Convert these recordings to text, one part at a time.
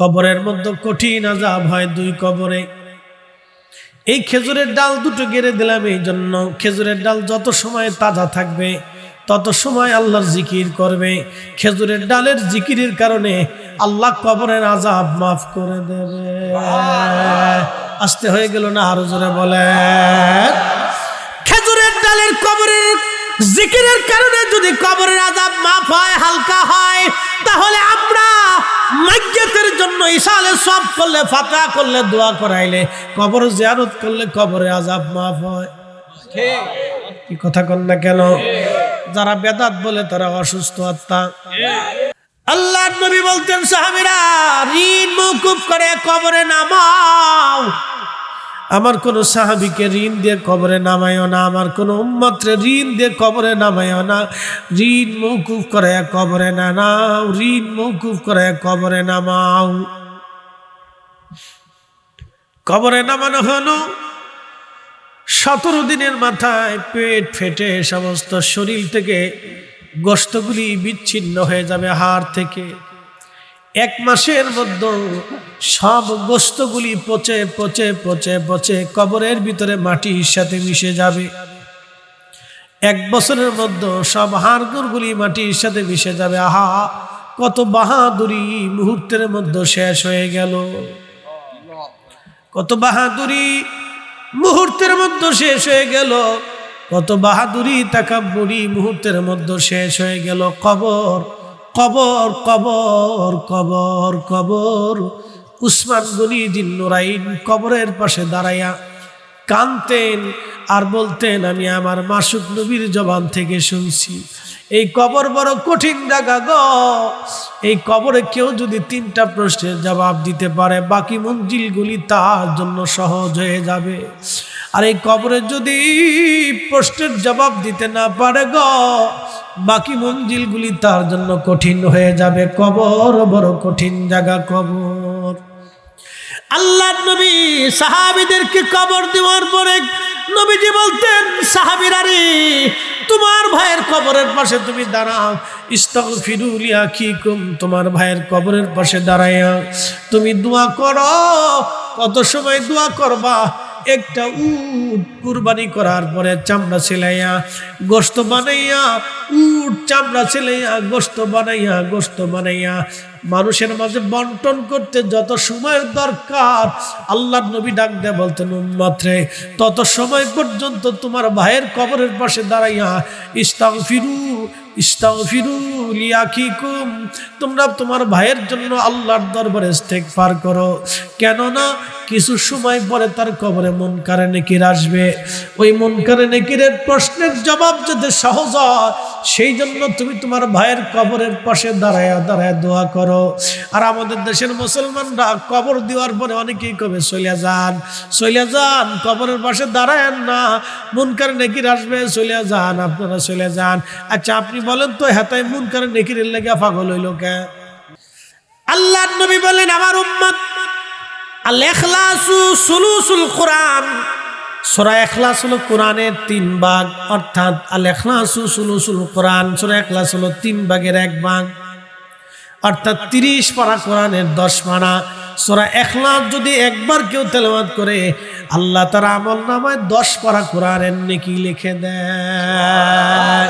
কবরের মধ্যে কঠিন আযাব হয় দুই কবরে। এই খেজুরের ডাল দুটো গেড়ে দিলাম এই জন্য, খেজুরের ডাল যত সময় তাজা থাকবে তত সময় আল্লাহর জিকির করবে। খেজুরের ডালের জিকিরের কারণে আল্লাহ কবরের আযাব মাফ করে দেবে। আসতে হয়ে গেল না, আরো জোরে বলেন। খেজুরের ডালের কবরের জিকিরের কারণে যদি কবরের আযাব মাফ হয়, হালকা হয়, তাহলে আমরা মাইয়্যিতের জন্য ইসালে সব করলে, ফাতহা করলে, দোয়া করাইলে, কবর জিয়ারত করলে কবরের আযাব মাফ হয়। ঠিক কি কথা কন না কেন? যারা বেদাত বলে তারা অসুস্থ আত্মা। আল্লাহর নবী বলতেন, সাহাবীরা ঋণ মওকুফ করে কবরে নামাও। আমার কোন সাহাবীকে ঋণ দিয়ে কবরে নামায়ও না, আমার কোন উম্মতরে ঋণ দিয়ে কবরে নামায়ও না। ঋণ মওকুফ করে কবরে নামাও, ঋণ মওকুফ করে কবরে নামাও। কবরে নামানো হলো 17 দিনের মাথায় পেট ফেটে সমস্ত শরীর থেকে গোশতগুলি বিচ্ছিন্ন হয়ে যাবে হাড় থেকে। 1 মাসের মধ্যে সব গোশতগুলি পচে পচে পচে পচে কবরের ভিতরে মাটির সাথে মিশে যাবে। 1 বছরের মধ্যে সব হাড়গুলি মাটির সাথে মিশে যাবে। আহা, কত বাহাদুরি মুহূর্তের মধ্যে শেষ হয়ে গেল, কত বাহাদুরি মুহূর্তের মধ্যে শেষ হয়ে গেল, কত বাহাদুরি তাকাব্বুরি মুহূর্তের মধ্যে শেষ হয়ে গেল। কবর কবর কবর কবর কবর। উসমান গনি জিন্নুরাইন কবরের পাশে দাঁড়াইয়া কাঁদতেন আর বলতেন, আমি আমার মাসুক নবীর জবান থেকে শুনছি, এই কবর বড় কঠিন জায়গা গো। এই কবরে কেউ যদি 3টা প্রশ্নের জবাব দিতে পারে, বাকি মঞ্জিলগুলি তার জন্য সহজ হয়ে যাবে। আর এই কবরে যদি প্রশ্নের জবাব দিতে না পারে গো, বাকি মঞ্জিলগুলি তার জন্য কঠিন হয়ে যাবে। কবর বড় কঠিন জায়গা কবর। আল্লাহর নবী সাহাবীদেরকে কবর দেওয়ার পরে নবীজি বলতেন, সাহাবীরা রে, তোমার ভাইয়ের কবরের পাশে তুমি দাঁড়াও, ইস্তাগফিরু লিআখিকুম, তোমার ভাইয়ের কবরের পাশে দাঁড়াইয়া তুমি দোয়া করো। কত সময় দোয়া করবা? একটা উট কুরবানি করার পরে চামড়া ছেলাইয়া গোশত বানাইয়া, উট চামড়া ছেলাইয়া গোশত বানাইয়া, গোশত বানাইয়া মানুষের মাঝে বন্টন করতে যত সময়ের দরকার, আল্লাহর নবী ডাক দেয়া বলতেন, উম্মত রে, তত সময় পর্যন্ত তোমার ভাইয়ের কবরের পাশে দাঁড়াইয়া ইস্তাগফিরু ইস্তাগফিরু লিআখিকুম, তোমরা তোমার ভাইয়ের জন্য আল্লাহর দরবারে ইস্তেগফার করো। কেননা কিছু সময় পরে তার কবরে মুনকারে নেকির আসবে। ওই মুনকারে নেকিরের প্রশ্নের জবাব যাতে সহজ হয়, সেই জন্য তুমি তোমার ভাইয়ের কবরের পাশে দাঁড়ায়া দাঁড়ায় দোয়া করো। আর আমাদের দেশের মুসলমানরা কবর দেওয়ার পরে অনেকেই কবে, চলে যান চলে যান, কবরের পাশে দাঁড়ায়েন না, মুনকারে নেকির আসবে, চলে যান, আপনারা চলে যান। আচ্ছা আপনি বলেন তো, হেতায় মুনকারে নেকিরের লেগে পাগল হইল কে? আল্লাহর নবী বলেন, আমার উম্মত আল ইখলাসু সুলুসুল কোরআন। সূরা ইখলাস হলো কোরআনের 3 ভাগ, অর্থাৎ আল ইখলাসু সুলুসুল কোরআন। সূরা ইখলাস হলো 3 ভাগের 1 ভাগ, অর্থাৎ 30 পারা কোরআনের 10 পারা। সূরা ইখলাস যদি একবার কেউ তেলাওয়াত করে, আল্লাহ তার আমলনামায় 10 পারা কোরআনের নেকি লিখে দেয়।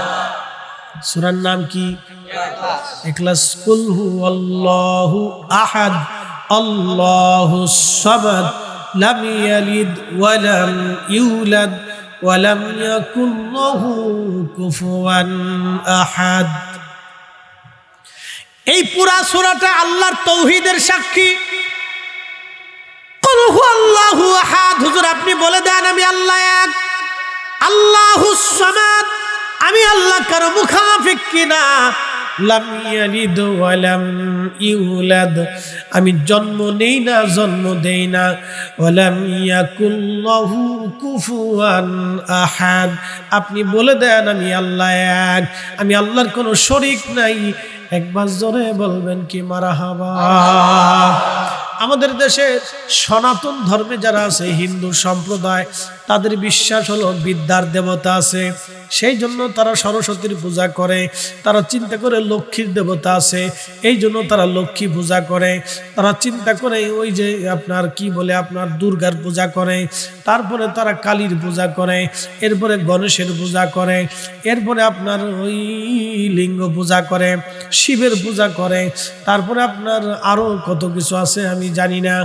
সূরার নাম কি? ইখলাস। কুল হুয়াল্লাহু আহাদ আল্লাহুস সামাদ লাম ইয়ালিদ ওয়া লাম ইউলাদ ওয়া লাম ইয়াকুল লাহু কুফুয়ান আহাদ। এই পুরা সূরাটা আল্লাহর তাওহীদের সাক্ষী। কুল হুয়াল্লাহু আহাদ, হুজুর আপনি বলে দেন আমি আল্লাহ এক। আল্লাহুস সামাদ, আমি আল্লাহ কারো মুখাফিক কিনা। লাম ইয়ালিদ ওয়া লাম ইউলাদ, আমি জন্ম নেই না, জন্ম দেই না। ওয়া লাম ইয়াকুল লাহু কুফুয়ান আহাদ, আপনি বলে দেন আমি আল্লাহ এক, আমি আল্লাহর কোনো শরীক নাই। একবার জোরে বলবেন কি মারহাবা। আমাদের দেশে সনাতন ধর্মে যারা আছে হিন্দু সম্প্রদায়, তাদের বিশ্বাস হলো বিদ্যার দেবতা আছে, সেই জন্য তারা সরস্বতীর পূজা করে। তারা চিন্তা করে লক্ষ্মীর দেবতা আছে, এই জন্য তারা লক্ষ্মী পূজা করে। তারা চিন্তা করে ওই যে আপনার কি বলে আপনার দুর্গার পূজা করে, তারপরে তারা কালীর পূজা করে, এরপরে গণেশের পূজা করে, এরপরে আপনার ওই লিঙ্গ পূজা করে, শিবের পূজা করে, তারপরে আপনার আরো কত কিছু আছে আমি জানি না।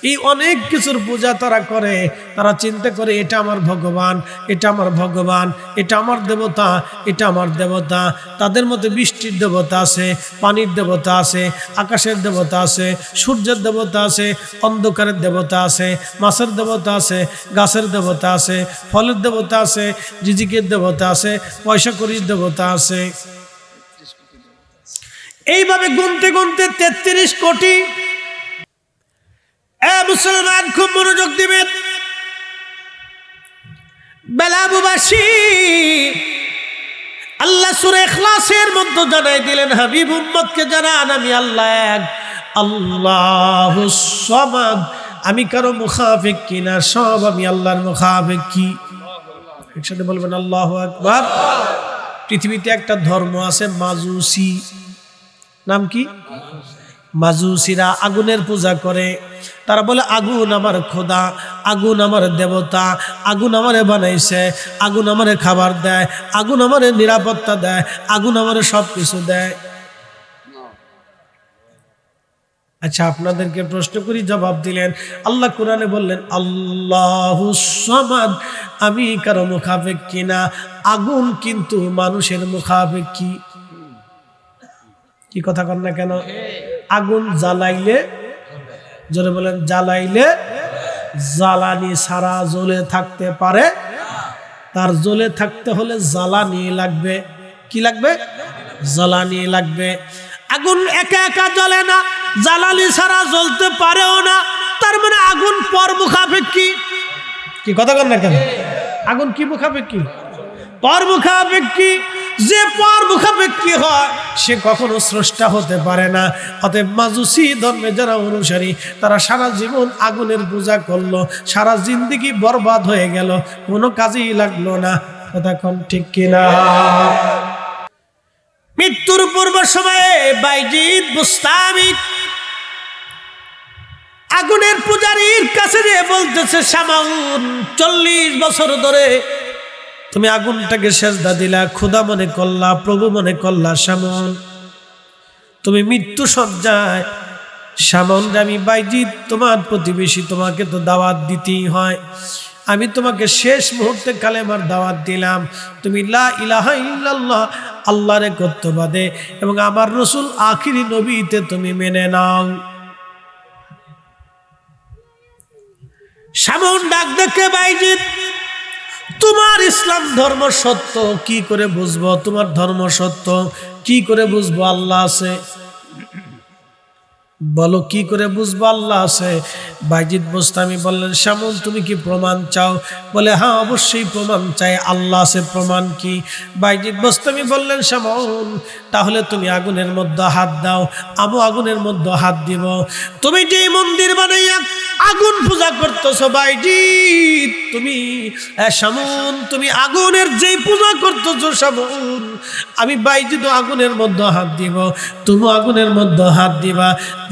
এই অনেক কিছুর পূজা তারা করে। তারা চিন্তা করে এটা আমার ভগবান, এটা আমার ভগবান, এটা আমার দেবতা, এটা আমার দেবতা। তাদের মধ্যে বৃষ্টির দেবতা আছে, পানির দেবতা আছে, আকাশের দেবতা আছে, সূর্যের দেবতা আছে, অন্ধকারের দেবতা আছে, মাছের দেবতা আছে, গাছের দেবতা আছে, ফলের দেবতা আছে, রিজিকের দেবতা আছে, পয়সা কড়ির দেবতা আছে। এইভাবে গুনতে গুনতে ৩৩ কোটি। মুসলমান খুব মনোযোগ দিবেন। বেলাবুবাসী আল্লাহ সূরা ইখলাসের মধ্যে জানাই দিলেন, হাবিব উম্মতকে জানান আমি আল্লাহ এক, আল্লাহুস সামাদ। আমি কারো মুখাফিক কিনা, সব আমি আল্লাহর মুখাফিক। কি একসাথে বলবেন আল্লাহু আকবার। পৃথিবীতে একটা ধর্ম আছে মাজুসি, নাম কি? মাজুসিরা আগুনের পূজা করে। তারা বলে আগুন আমার খোদা, আগুন আমার দেবতা, আগুন আমারে বানাইছে, আগুন আমারে খাবার দেয়, আগুন আমারে নিরাপত্তা দেয়, আগুন আমারে সব কিছু দেয়। আচ্ছা, আপনাদেরকে প্রশ্ন করি, জবাব দিলেন। আল্লাহ কোরআনে বললেন আল্লাহুস সামাদ, আমি কারো মুখাফিক কিনা। আগুন কিন্তু মানুষের মুখাফিক। কি কথা কন না কেন? আগুন জ্বালাইলে, জোরে বলেন, জ্বালাইলে জ্বালানি ছাড়া জ্বলে থাকতে পারে। তার জ্বলে থাকতে হলে জ্বালানি লাগবে। কি লাগবে? জ্বালানি লাগবে। আগুন একা একা জ্বলে না, জ্বালানি ছাড়া জ্বলতে পারেও না। তার মানে আগুন পর মুখাপেক্ষী। কি কথা কন না কেন? আগুন কি মুখাপেক্ষী? পর মুখাপেক্ষী। যে পর মুখাপেক্ষী হয় সে কখনো স্রষ্টা হতে পারে না। অতএব মাজুসি ধর্মে যারা অনুসারী, তারা সারা জীবন আগুনের পূজা করলো, সারা জিন্দেগি বরবাদ হয়ে গেল, কোনো কাজেই লাগলো না। কথা কোন ঠিক কিনা? মৃত্যুর পূর্ব সময়ে বাইজিদ বুস্তামি আগুনের পূজারীর কাছে যে বলতেছে, শামাউন 40 বছর ধরে তুমি আগুনটাকে সেজদা দিলা, খোদা মনে করলা, প্রভু মনে করলা। শামউন, তুমি মৃত্যু সজ্জায়। শামউন, আমি বাইজিদ তোমার প্রতিবেশী, তোমাকে তো দাওয়াত দিতেই হয়। আমি তোমাকে শেষ মুহূর্তে কালেমার দাওয়াত দিলাম। তুমি লা ইলাহা ইল্লাল্লাহ, আল্লাহর একত্ববাদে এবং আমার রাসূল আখিরি নবীতে তুমি মেনে নাও। শামউন ডাক দেখে, বাইজিদ তোমার ইসলাম ধর্ম সত্য, কি করে বুঝবো তোমার ধর্ম সত্য? কি করে বুঝবো আল্লাহ আছে? বলো কি করে বুঝবো আল্লাহ আছে? বাইজিদ বুস্তামি বললেন, শামউন তুমি কি প্রমাণ চাও? বলে হ্যাঁ, অবশ্যই প্রমাণ চাই। আল্লাহ আছে, প্রমাণ কি? বাইজিদ বুস্তামি বললেন, শামউন তাহলে তুমি আগুনের মধ্যে হাত দাও, আমি আগুনের মধ্যে হাত দিব। তুমি যেই মন্দির বানাইয়া আগুন পূজা করতেছো বাইজিদ, তুমি শামউন তুমি আগুনের যেই পূজা করতেছো শামউন, আমি বাইজিদ আগুনের মধ্যে হাত দিব, তুমি আগুনের মধ্যে হাত দিবা।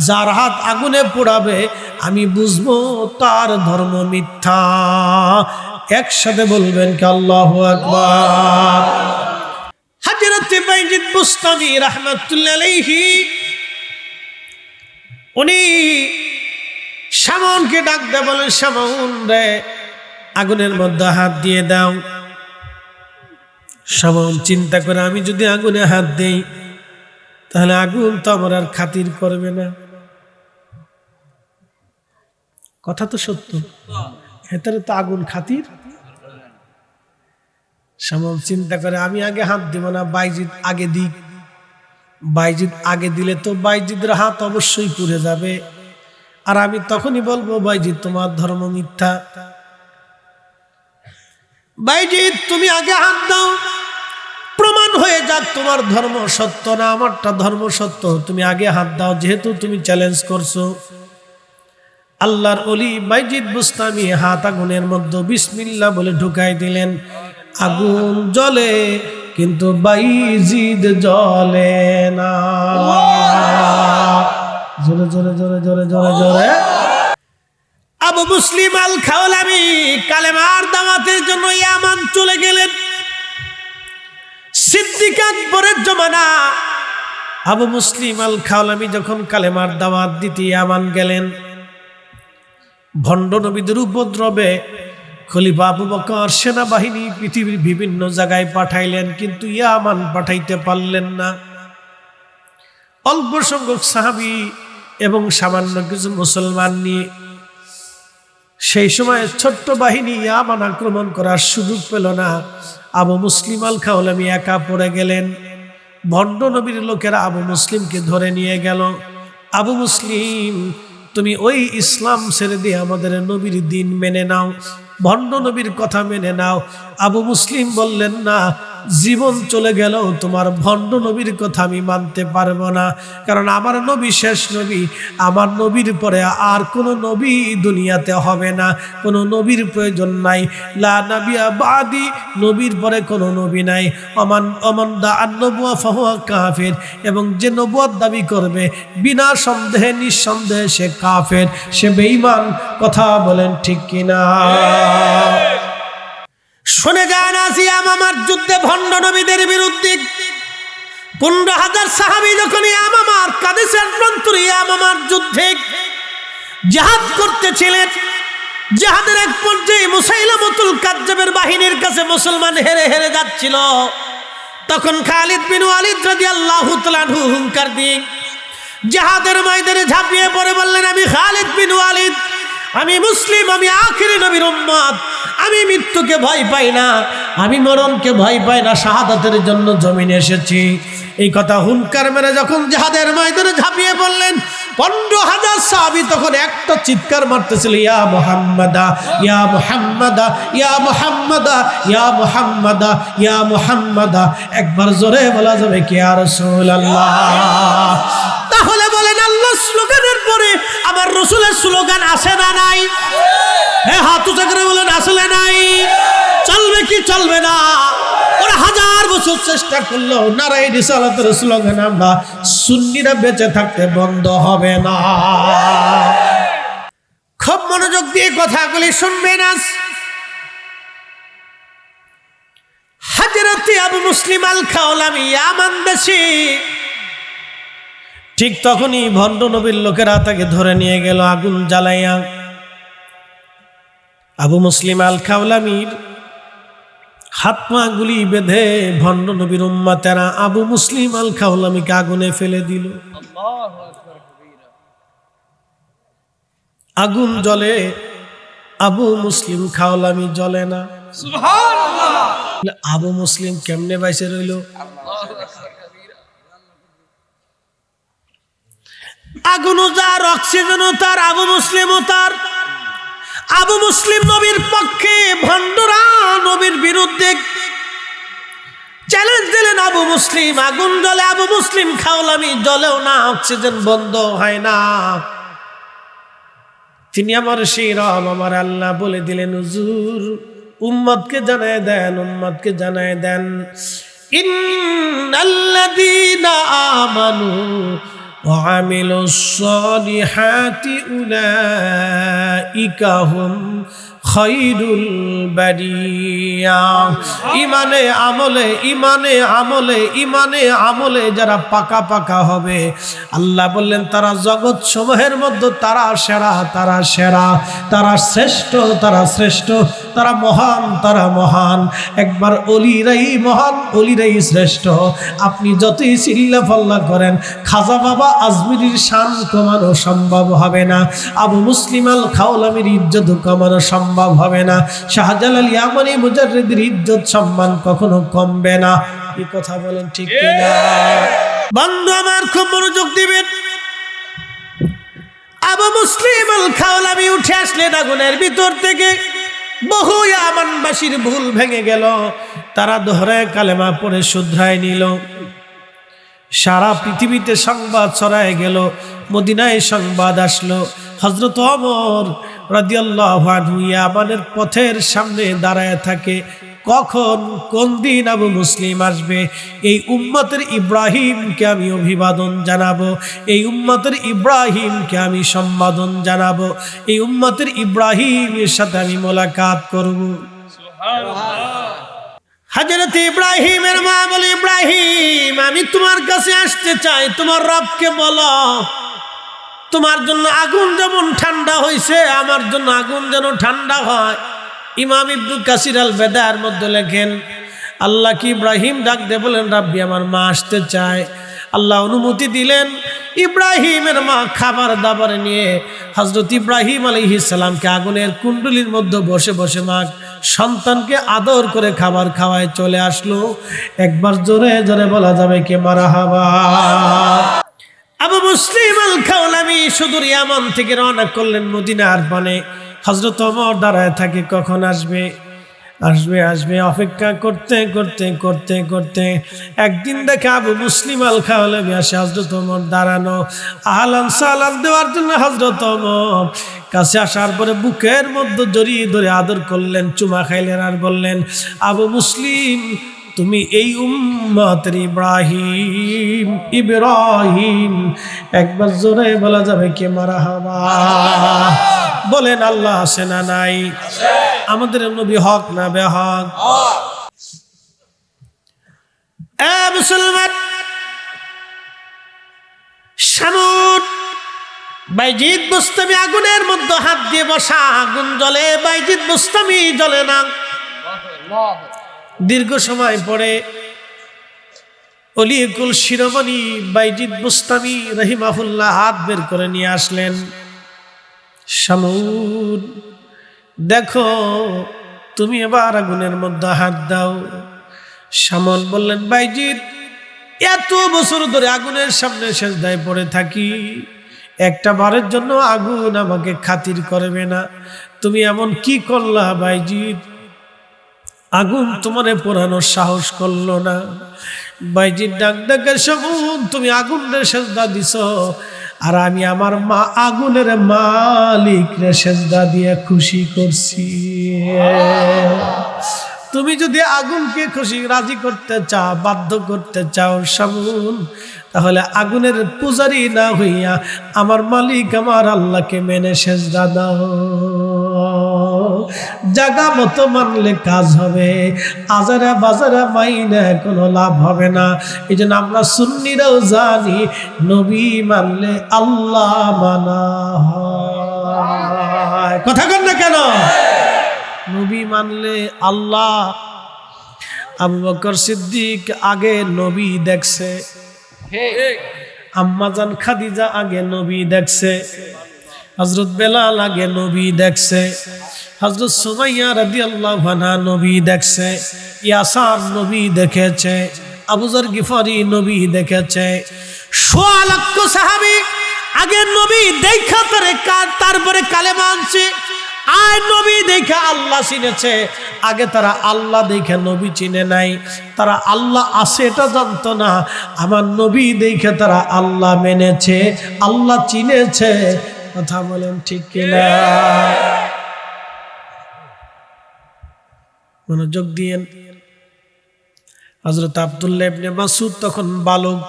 যার হাত আগুনে পোড়াবে আমি বুঝবো তার ধর্ম মিথ্যা। একসাথে বলবেন কি আল্লাহু আকবার। হযরত বাইজিদ বুস্তামি রাহমাতুল্লাহ আলাইহি উনি শামউনকে ডাক দিয়ে বলেন, শামউন রে, আগুনের মধ্যে হাত দিয়ে দাও। শামউন চিন্তা করে, আমি যদি আগুনে হাত দেই তাহলে আগুন তো আমার আর খাতির করবে না। কথা তো সত্য, ভেতরে তো আগুন খাতির। শামউন চিন্তা করে, আমি আগে হাত দিব না, বাইজিদ আগে দিক। বাইজিদ আগে দিলে তো বাইজিদের হাত অবশ্যই পুড়ে যাবে, আর আমি তখনই বলবো বাইজিদ তোমার ধর্ম মিথ্যা। বাইজিদ তুমি আগে হাত দাও, প্রমাণ হয়ে যাক তোমার ধর্ম সত্য না আমারটা ধর্ম সত্য। তুমি আগে হাত দাও, যেহেতু তুমি চ্যালেঞ্জ করছো। আল্লাহর ওলি বাইজিদ বুস্তামি হাত আগুনের মধ্যে বিসমিল্লাহ বলে ঢুকাই দিলেন। আগুন জ্বলে কিন্তু বাইজিদ জ্বলে না। জোরে জোরে জোরে জোরে জোরে জোরে। আবু মুসলিম আল খাওলামি কালেমার দাওয়াতের জন্য ইয়ামান চলে গেলেন। সিদ্দিক আকবরের জমানা আবু মুসলিম আল খাওলামি যখন কালেমার দাওয়াত দিতে ইয়ামান গেলেন, ভণ্ড নবীদের উপদ্রবে খলিফা আবু বকর সেনাবাহিনী পৃথিবীর বিভিন্ন জায়গায় পাঠাইলেন, কিন্তু ইয়ামান পাঠাইতে পারলেন না। অল্প সংখ্যক সাহাবী এবং সামান্য কিছু মুসলমান নিয়ে সেই সময় ছোট্ট বাহিনী ইয়ামান আক্রমণ করার সুযোগ পেল না। আবু মুসলিম আল খাওলামি একা পড়ে গেলেন। ভণ্ড নবীর লোকেরা আবু মুসলিমকে ধরে নিয়ে গেল। আবু মুসলিম, তুমি ওই ইসলাম ছেড়ে দিয়ে আমাদের নবীর দিন মেনে নাও, ভণ্ড নবীর কথা মেনে নাও। আবু মুসলিম বললেন, না, জীবন চলে গেলেও তোমার ভণ্ড নবীর কথা আমি মানতে পারবো না, কারণ আমার নবী শেষ নবী। আমার নবীর পরে আর কোনো নবী দুনিয়াতে হবে না, কোনো নবীর প্রয়োজন নাই। লা নাবিয়া বাদি, নবীর পরে কোনো নবী নাই। অমান দা আন-নবুওয়া ফাহুয়া কাফির, এবং যে নবুয়ত দাবি করবে বিনা সন্দেহে নিঃসন্দেহে সে কাফের, সে বেঈমান। কথা বলেন ঠিক কিনা? শুনে যান, আজ ইয়ামামার যুদ্ধে ভণ্ড নবীদের বিরুদ্ধে 15,000 সাহাবী যখন ইয়ামামার কাদেসের প্রান্তরে ইয়ামামার যুদ্ধে জিহাদ করতেছিলেন, জিহাদের এক পর্যায়ে মুসাইলামতুল কাজ্জাবের বাহিনীর কাছে মুসলমান হেরে হেরে যাচ্ছিল। তখন খালিদ বিন ওয়ালিদ রাদিয়াল্লাহু তাআলা আনহু হুঙ্কার দিয়ে জিহাদের ময়দানে ঝাঁপিয়ে পড়ে বললেন, আমি খালিদ বিন ওয়ালিদ, আমি মুসলিম, আমি আখিরি নবীর উম্মত, আমি মৃত্যুকে ভয় পাই না, আমি মরণকে ভয় পাই না, শাহাদাতের জন্য জমিনে এসেছি। এই কথা হুঙ্কার মেরে যখন জিহাদের ময়দানে ঝাঁপিয়ে পড়লেন, 15,000 সাহাবী তখন একটা চিৎকার মারতেছিল, ইয়া মুহাম্মাদা, ইয়া মুহাম্মাদা, ইয়া মুহাম্মাদা, ইয়া মুহাম্মাদা, ইয়া মুহাম্মাদা। একবার জোরে বলা যাবে কি ইয়া রাসূলুল্লাহ? তাহলে বলেন, আল্লাহর স্লোগানের পরে আমার রাসূলের স্লোগান আছে না নাই? হ্যাঁ, হাত উঁচু করে বলেন, আসলে নাই? চলবে কি চলবে না? ওরা 1000 বছর চেষ্টা করলো, নারায়ে রিসালাতের স্লোগান আমরা সুন্নিরা বেঁচে থাকতে বন্ধ হবে না। খুব মনোযোগ দিয়ে কথাগুলি শুনবেন। আজ হযরত আবু মুসলিম আল খাওলামি ইয়ামান দেশে, ঠিক তখনই ভণ্ড নবীর লোকেরা তাকে ধরে নিয়ে গেল আগুন জ্বালাইয়া। আবু মুসলিম আল খাওলামির হাত পা গুলি বেঁধে ভণ্ড নবীর উম্মতেরা আবু মুসলিম আল খাওলামিকে আগুনে ফেলে দিল। আগুন জ্বলে, আবু মুসলিম খাওলামি জ্বলে না। সুবহানাল্লাহ! আবু মুসলিম কেমনে বাইসে রইল? আগুনও যার, অক্সিজেনও তার, আবু মুসলিমও তার। আবু মুসলিম নবীর পক্ষে, ভণ্ডরা নবীর বিরুদ্ধে চ্যালেঞ্জ দিলেন। আবু মুসলিম, আগুন জ্বলে, আবু মুসলিম খাওলামি জ্বলেও না, অক্সিজেন বন্ধ হয় না। তিনি আমার সেই রব, আমার আল্লাহ বলে দিলেন, হুজুর উম্মতকে জানায় দেন, উম্মতকে জানায় দেন, ইন্নাল্লাযীনা আমানু ওয়া আমিলুস সালিহাতি উলাইকা হুম খায়রুল বারিয়া। ইমানে আমলে, ইমানে আমলে, ইমানে আমলে যারা পাকা পাকা হবে, আল্লাহ বললেন তারা জগৎ সমূহের মধ্যে তারা সেরা, তারা সেরা, তারা শ্রেষ্ঠ, তারা শ্রেষ্ঠ, তারা মহান, তারা মহান। একবার অলিরাই মহান, অলিরাই শ্রেষ্ঠ। আপনি যতই চিল্লা ফাল্লা করেন, খাজা বাবা আজমিরির শান কমানো সম্ভব হবে না, আবু মুসলিম আল খাওলামির ইজ্জত কমানো সম্ভব হবে না, শাহজালাল ইয়ামানি মুজাররিদের ইজ্জত সম্মান কখনো কমবে না। এই কথা বলেন ঠিক কিনা? বন্ধু আমার, খুব মনোযোগ দিবেন। আবু মুসলিম আল খাওলামি উঠে আসলেন আগুনের ভিতর থেকে। বহু ইয়ামানবাসীর ভুল ভেঙে গেল, তারা দোহরায়ে কালেমা পড়ে শুধরায় নিল। সারা পৃথিবীতে সংবাদ ছড়ায় গেল, মদিনায় সংবাদ আসলো, হযরত ওমর রাদিয়াল্লাহু আনহু ইয়ামানের পথের সামনে দাঁড়ায় থাকে, কখন কোন দিন আবু মুসলিম আসবে, এই উম্মতের ইব্রাহিমকে আমি অভিবাদন জানাবো, এই উম্মতের ইব্রাহিমকে আমি সম্বোধন জানাবো, এই উম্মতের ইব্রাহিমের সাথে আমি মোলাকাত করব। হযরত ইব্রাহিমের মা বলে, ইব্রাহিম আমি তোমার কাছে আসতে চাই, তোমার রবকে বলো তোমার জন্য আগুন যেমন ঠান্ডা হয়েছে আমার জন্য আগুন যেন ঠান্ডা হয়। ইমাম ইবনে কাসির আল বেদার মধ্যে লেখেন, আল্লাহ কি ইব্রাহিম ডাক দিয়ে বলেন, রাব্বি আমার মা আসতে চায়। আল্লাহ অনুমতি দিলেন। ইব্রাহিমের মা খাবার দাবার নিয়ে হযরত ইব্রাহিম আলাইহিস সালামকে আগুনের কুণ্ডলির মধ্যে বসে বসে মা সন্তানকে আদর করে খাবার খাওয়ায় চলে আসলো। একবার জোরে জোরে বলা যাবে কে মারহাবা। আবু মুসলিম আল খাওলামি সুদূর ইয়ামান থেকে রওনা করলেন মদিনার পানে। হযরত ওমর দাঁড়ায় থাকে, কখন আসবে আসবে আসবে, অপেক্ষা করতে করতে করতে করতে একদিন দেখে আবু মুসলিম আল খাওলামি আসে, হযরত ওমর দাঁড়ানো, আহলান সালাম দেওয়ার জন্য হযরত ওমর কাছে আসার পরে বুকের মধ্যে জড়িয়ে ধরে আদর করলেন, চুমা খাইলেন আর বললেন, আবু মুসলিম তুমি এই উম্মতের ইব্রাহিম। ইব্রাহিম একবার জোরে বলা যাবে কে মারহাবা। বলেন আল্লাহ আছে না নাই? আমাদের নবী হক না বেহক? এ মুসলমান, শামুন বাইজিদ বুস্তামি আগুনের মধ্যে হাত দিয়ে বসা, আগুন জ্বলে, বাইজিদ বুস্তামি জ্বলে না। দীর্ঘ সময় পরে অলিকুল শিরোমণি বাইজিদ বুস্তামি রহিমাহুল্লাহ হাত বের করে নিয়ে আসলেন। শামুন দেখো তুমি এবার আগুনের মধ্যে হাত দাও। শামুন বললেন, বাইজিদ এত বছর ধরে আগুনের সামনে সেজদায় পড়ে থাকি, একটা বারের জন্য আগুন আমাকে খাতির করবে না, তুমি এমন কি করলা বাইজিদ, আগুন তোমারে পোড়ানোর সাহস করলো না? বাইজিদ ডাক ডাকে, শামুন তুমি আগুনের সেজদা দিছ, আর আমি আমার মা আগুনের মালিক রে সেজদা দিয়ে খুশি করছি। তুমি যদি আগুনকে খুশি রাজি করতে চাও, বাধ্য করতে চাও শামুন, তাহলে আগুনের পূজারি না হইয়া আমার মালিক আমার আল্লাহকে মেনে সেজদা দাও। জায়গা মতো মানলে কাজ হবে, আজারা বাজারা মাইনে কোনো লাভ হবে না। এই জন্য আমরা সুন্নিরাও জানি নবী মানলে আল্লাহ মানা হয়। কথা কন না কেন? নবী মানলে আল্লাহ। আবু বকর সিদ্দিক আগে নবী দেখছে, আম্মাজান খাদিজা আগে নবী দেখছে, হযরত বেলাল আগে নবী দেখছে, হযরত সুমাইয়া রাদিয়াল্লাহু আনহা নবী দেখছে, ইয়াসার নবী দেখেছে, আবু যর গিফারি নবী দেখেছে। ১৬ লক্ষ সাহাবী আগে নবী দেখা তারপরে কালেমা আনছে। আর নবী দেখে আল্লাহ চিনেছে, আগে তারা আল্লাহ দেখে নবী চিনে নাই, তারা আল্লাহ আছে এটা জানতো না। আমার নবী দেখে তারা আল্লাহ মেনেছে, আল্লাহ চিনেছে। কথা বলেন ঠিক কিনা? মনোযোগ দিয়েন। হযরত আব্দুল্লাহ ইবনে মাসউদ তখন বালক,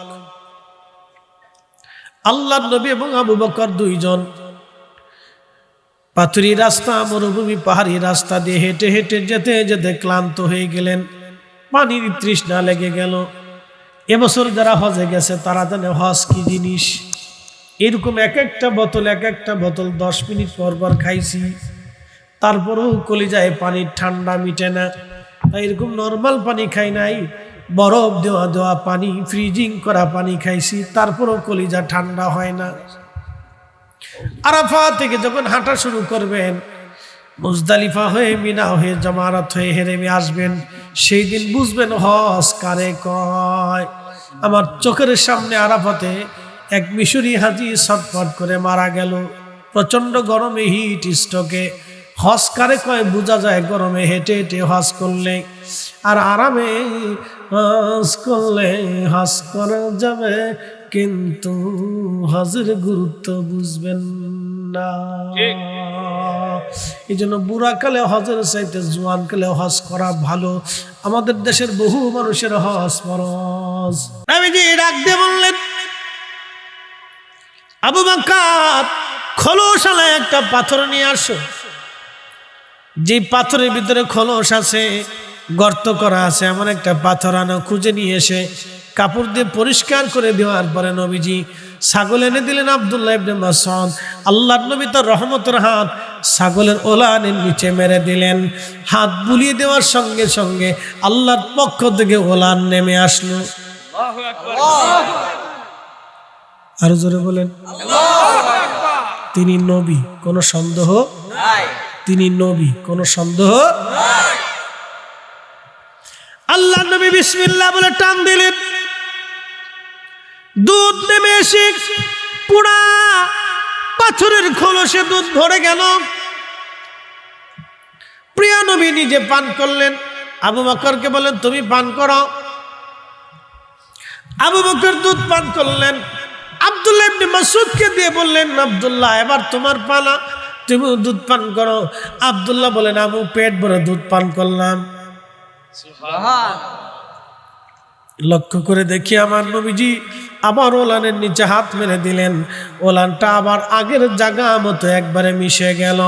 আল্লাহর নবী এবং আবু বকর দুইজন পাথুরি রাস্তা, মরুভূমি পাহাড়ি রাস্তা দিয়ে হেঁটে হেঁটে যেতে যেতে ক্লান্ত হয়ে গেলেন, পানির তৃষ্ণা লেগে গেল। এবছর যারা হজে গেছে তারা জানে হজ কি জিনিস। এরকম এক একটা বোতল 10 মিনিট পর পর খাইছি, তারপরেও কলিজায় পানির ঠান্ডা মিটে না। তাই এরকম নর্মাল পানি খাই নাই, বরফ দেওয়া দেওয়া পানি, ফ্রিজিং করা পানি খাইছি, তারপরেও কলিজা ঠান্ডা হয় না। আরাফা থেকে যখন হাঁটা শুরু করবেন, মুজদালিফা হয়ে মিনা হয়ে জামারাত হয়ে হেরেমে আসবেন, সেই দিন বুঝবেন হজ কারে কয়। আমার চোখের সামনে আরাফাতে এক মিশরি হাজি ছটফট করে মারা গেল, প্রচন্ড গরমে, হিট স্ট্রোকে। হজ কারে কয় বোঝা যায় গরমে হেঁটে হেঁটে হজ করলে, আর আরামে হজ করলে হজ করা যাবে, কিন্তু হজের গুরুত্ব বুঝবেন না। এই জন্য বুড়াকালে হজের চাইতে জোয়ানকালে হজ করা ভালো। আমাদের দেশের বহু মানুষের হজ ফরজ। নবীজি ডাক দিয়ে বললেন, আবু বকর খোলসালা একটা পাথর নিয়ে আসো। যে পাথরের ভিতরে খোলস আছে, গর্ত করা আছে, এমন একটা পাথর আনো। খুঁজে নিয়ে এসে কাপড় দিয়ে পরিষ্কার করে দেওয়ার পরে নবীজি ছাগল এনে দিলেন আব্দুল্লাহ ইবনে মাসউদ। আল্লাহর নবী তার রহমতের হাত ছাগলের ওলানের নিচে মেরে দিলেন। হাত বুলিয়ে দেওয়ার সঙ্গে সঙ্গে আল্লাহর পক্ষ থেকে ওলান নেমে আসলো। আল্লাহু আকবার। আরো জোরে বলেন আল্লাহু আকবার। তিনি নবী, কোনো সন্দেহ নাই। তিনি নবী, কোনো সন্দেহ নাই। আল্লাহ নবী বিসমিল্লাহ বলে টান দিলেন, দুধ নেমে এসে পুরা পাথরের খোলসে দুধ ভরে গেল। প্রিয় নবী নিজে পান করলেন। আবু বকরকে বলেন, তুমি পান করো। আবু বকর দুধ পান করলেন। আব্দুল্লাহ ইবনে মাসউদকে দিয়ে বললেন, আব্দুল্লাহ এবার তোমার পালা, তুমি দুধ পান করো। আব্দুল্লাহ বলেন, আবু পেট ভরে দুধ পান করলাম। লক্ষ্য করে দেখি আমার নবীজি আবার ওলানের নিচে হাত মেরে দিলেন। ওলানটা আবার আগের জায়গা মতো একবারে মিশে গেল।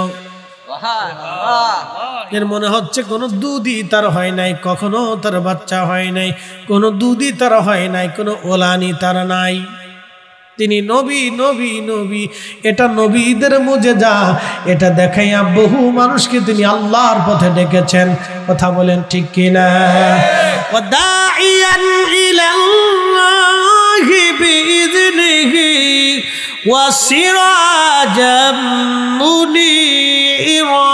এর মনে হচ্ছে কোনো দুধই তার হয় নাই, কখনো তার বাচ্চা হয় নাই, কোনো দুধই তার হয় নাই, কোনো ওলানই তার নাই। তিনি নবী, নবী, নবী। এটা নবীদের মুজিজা। এটা দেখাইয়া বহু মানুষকে তিনি আল্লাহর পথে ডেকেছেন। কথা বলেন ঠিক কিনা? ওয়াদাইয়ান ইলাল্লাহি বিইذনিহি ওয়াসিরাজাম মুনীরা।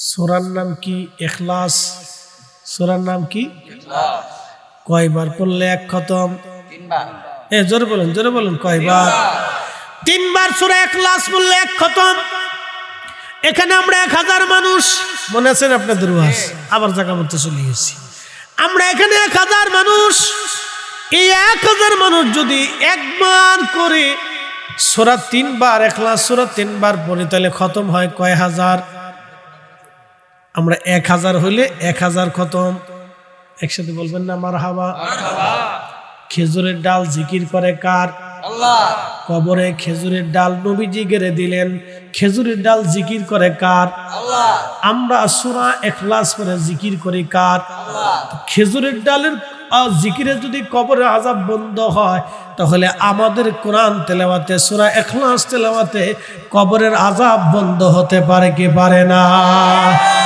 সূরার নাম কি? ইখলাস। সূরার নাম কি? ইখলাস। কয়বার পড়লে এক খতম? 3 বার। জোরে বলেন, জোরে বলেন, কয়বার? 3 বার সূরা ইখলাস পড়লে এক খতম। এখানে আমরা 1000 মানুষ, মনে আছেন আপনাদের ওয়াজ? আবার জায়গা মতো চলে গেছি। আমরা এখানে 1000 মানুষ। এই 1000 মানুষ যদি একবার করে সূরা 3 বার ইখলাস সূরা 3 বার পড়ে, তাহলে খতম হয় কয় হাজার? আমরা 1000 হইলে 1000 খতম। একসাথে বলবেন না মারহাবা? খেজুরের ডাল জিকির করে কার? আল্লাহ। কবরে খেজুরের ডাল নবীজি গেড়ে দিলেন। খেজুরের ডাল জিকির করে কার? আল্লাহ। আমরা সূরা ইখলাস পড়ে জিকির করি কার? আল্লাহ। খেজুরের ডালের জিকিরে যদি কবরের আযাব বন্ধ হয়, তাহলে আমাদের কোরআন তেলাওয়াতে, সূরা ইখলাস তেলাওয়াতে কবরের আযাব বন্ধ হতে পারে কি পারে না?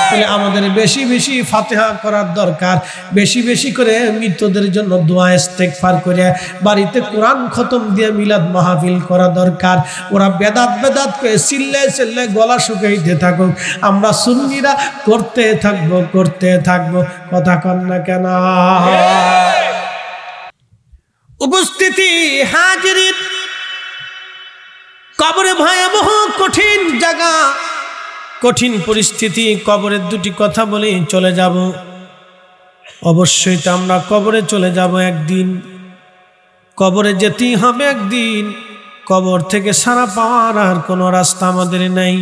তাহলে আমাদের বেশি বেশি ফাতিহা করার দরকার। বেশি বেশি করে মৃতদের জন্য দোয়া ইস্তেগফার করে বাড়িতে কোরআন খতম দিয়ে মিলাদ মাহফিল করা দরকার। ওরা বেদাত বেদাত করে চিল্লায় চিল্লায় গলা শুকাইতে থাকুক, আমরা সুন্নিরা করতে থাকবো, করতে থাকবো। কথা কন না কেন? উপস্থিতি হাজিরিন, কবরে ভয়াবহ কঠিন জায়গা, কঠিন পরিস্থিতি। কবরের দুটি কথা বলে চলে যাব। অবশ্যই তো আমরা কবরে চলে যাব একদিন। কবরে যেতেই হবে একদিন। কবর থেকে সারা পাওয়ার আর কোনো রাস্তা আমাদের নাই।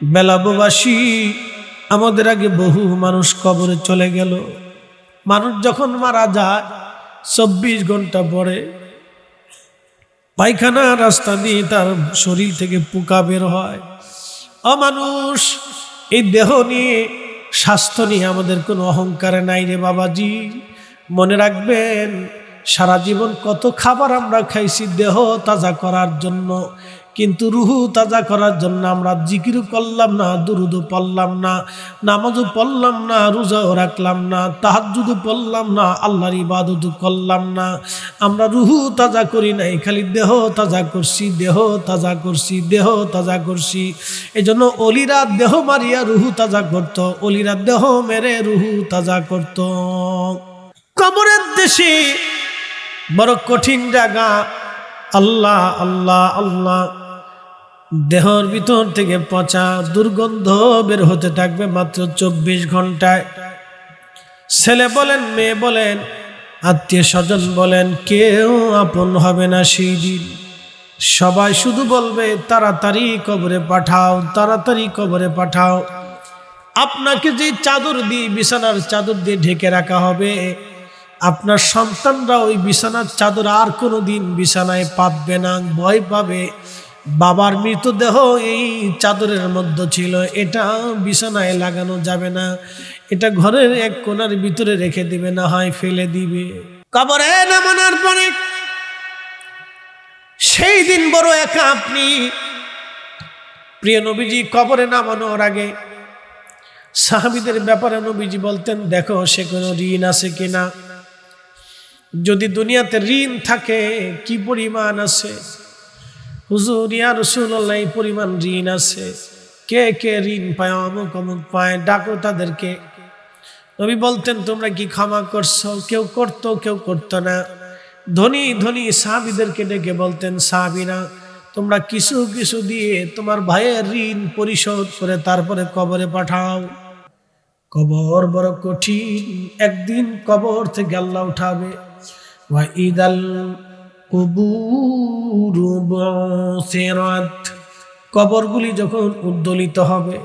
বেলাববাসী, আমাদের আগে বহু মানুষ কবরে চলে গেল। মানুষ যখন মারা যায় 24 ঘন্টা পরে পায়খানা রাস্তা দিয়ে তার শরীর থেকে পোকা বের হয়। মানুষ, এই দেহ নিয়ে, স্বাস্থ্য নিয়ে আমাদের কোনো অহংকার নাই রে বাবাজি। মনে রাখবেন, সারা জীবন কত খাবার আমরা খাইছি দেহ তাজা করার জন্য, কিন্তু রুহু তাজা করার জন্য আমরা জিকিরও করলাম না, দুরুদও পড়লাম না, নামাজও পড়লাম না, রোজাও রাখলাম না, তাহাজ্জুদও পড়লাম না, আল্লাহর ইবাদতও করলাম না। আমরা রুহু তাজা করি নাই, খালি দেহ তাজা করছি, দেহ তাজা করছি, দেহ তাজা করছি। এই জন্য অলিরা দেহ মারিয়া রুহু তাজা করত, অলিরা দেহ মেরে রুহু তাজা করত। কবরের দেশে বড় কঠিন জায়গা। আল্লাহ আল্লাহ আল্লাহ। দেহর ভিতর থেকে পচা দুর্গন্ধ বের হতে থাকবে মাত্র 24 ঘন্টায়। ছেলে বলেন, মেয়ে বলেন, আত্মীয় স্বজন বলেন কেউ আপন হবে না সেই দিন। সবাই শুধু বলবে তাড়াতাড়ি কবরে পাঠাও, তাড়াতাড়ি কবরে পাঠাও। আপনাকে যে চাদর দিয়ে, বিছানার চাদর দিয়ে ঢেকে রাখা হবে, আপনার সন্তানরা ওই বিছানার চাদর আর কোনো দিন বিছানায় পাতবে না, ভয় পাবে। বাবার মৃতদেহ এই চাদরের মধ্যে ছিল, এটা বিছানায় লাগানো যাবে না, এটা ঘরের এক কোণার ভিতরে রেখে দিবে, না হয় ফেলে দিবে। কবরে নামানোর পরে সেই দিন বড় একা আপনি। প্রিয় নবীজি কবরে নামানোর আগে সাহাবীদের ব্যাপারে নবীজি বলতেন, দেখো সে কোনো ঋণ আছে কিনা, যদি দুনিয়াতে ঋণ থাকে কি পরিমাণ আছে। হুজুর ইয়া রাসূলুল্লাহ এই পরিমাণ ঋণ আছে। কে কে ঋণ পায়, অমুক অমুক পায়, ডাকো তাদেরকে। নবী বলতেন তোমরা কি ক্ষমা করছো? কেউ করতো, কেউ করতো না। ধনী ধনী সাহাবীদেরকে ডেকে বলতেন, সাহাবীরা তোমরা কিছু কিছু দিয়ে তোমার ভাইয়ের ঋণ পরিশোধ করে তারপরে কবরে পাঠাও। কবর বড় কঠিন, একদিন কবর থেকে আল্লাহ উঠাবে। ওয়া ইদাল কুবুরু বুসিরাত, কবরগুলি যখন উদ্দোলিত হবে,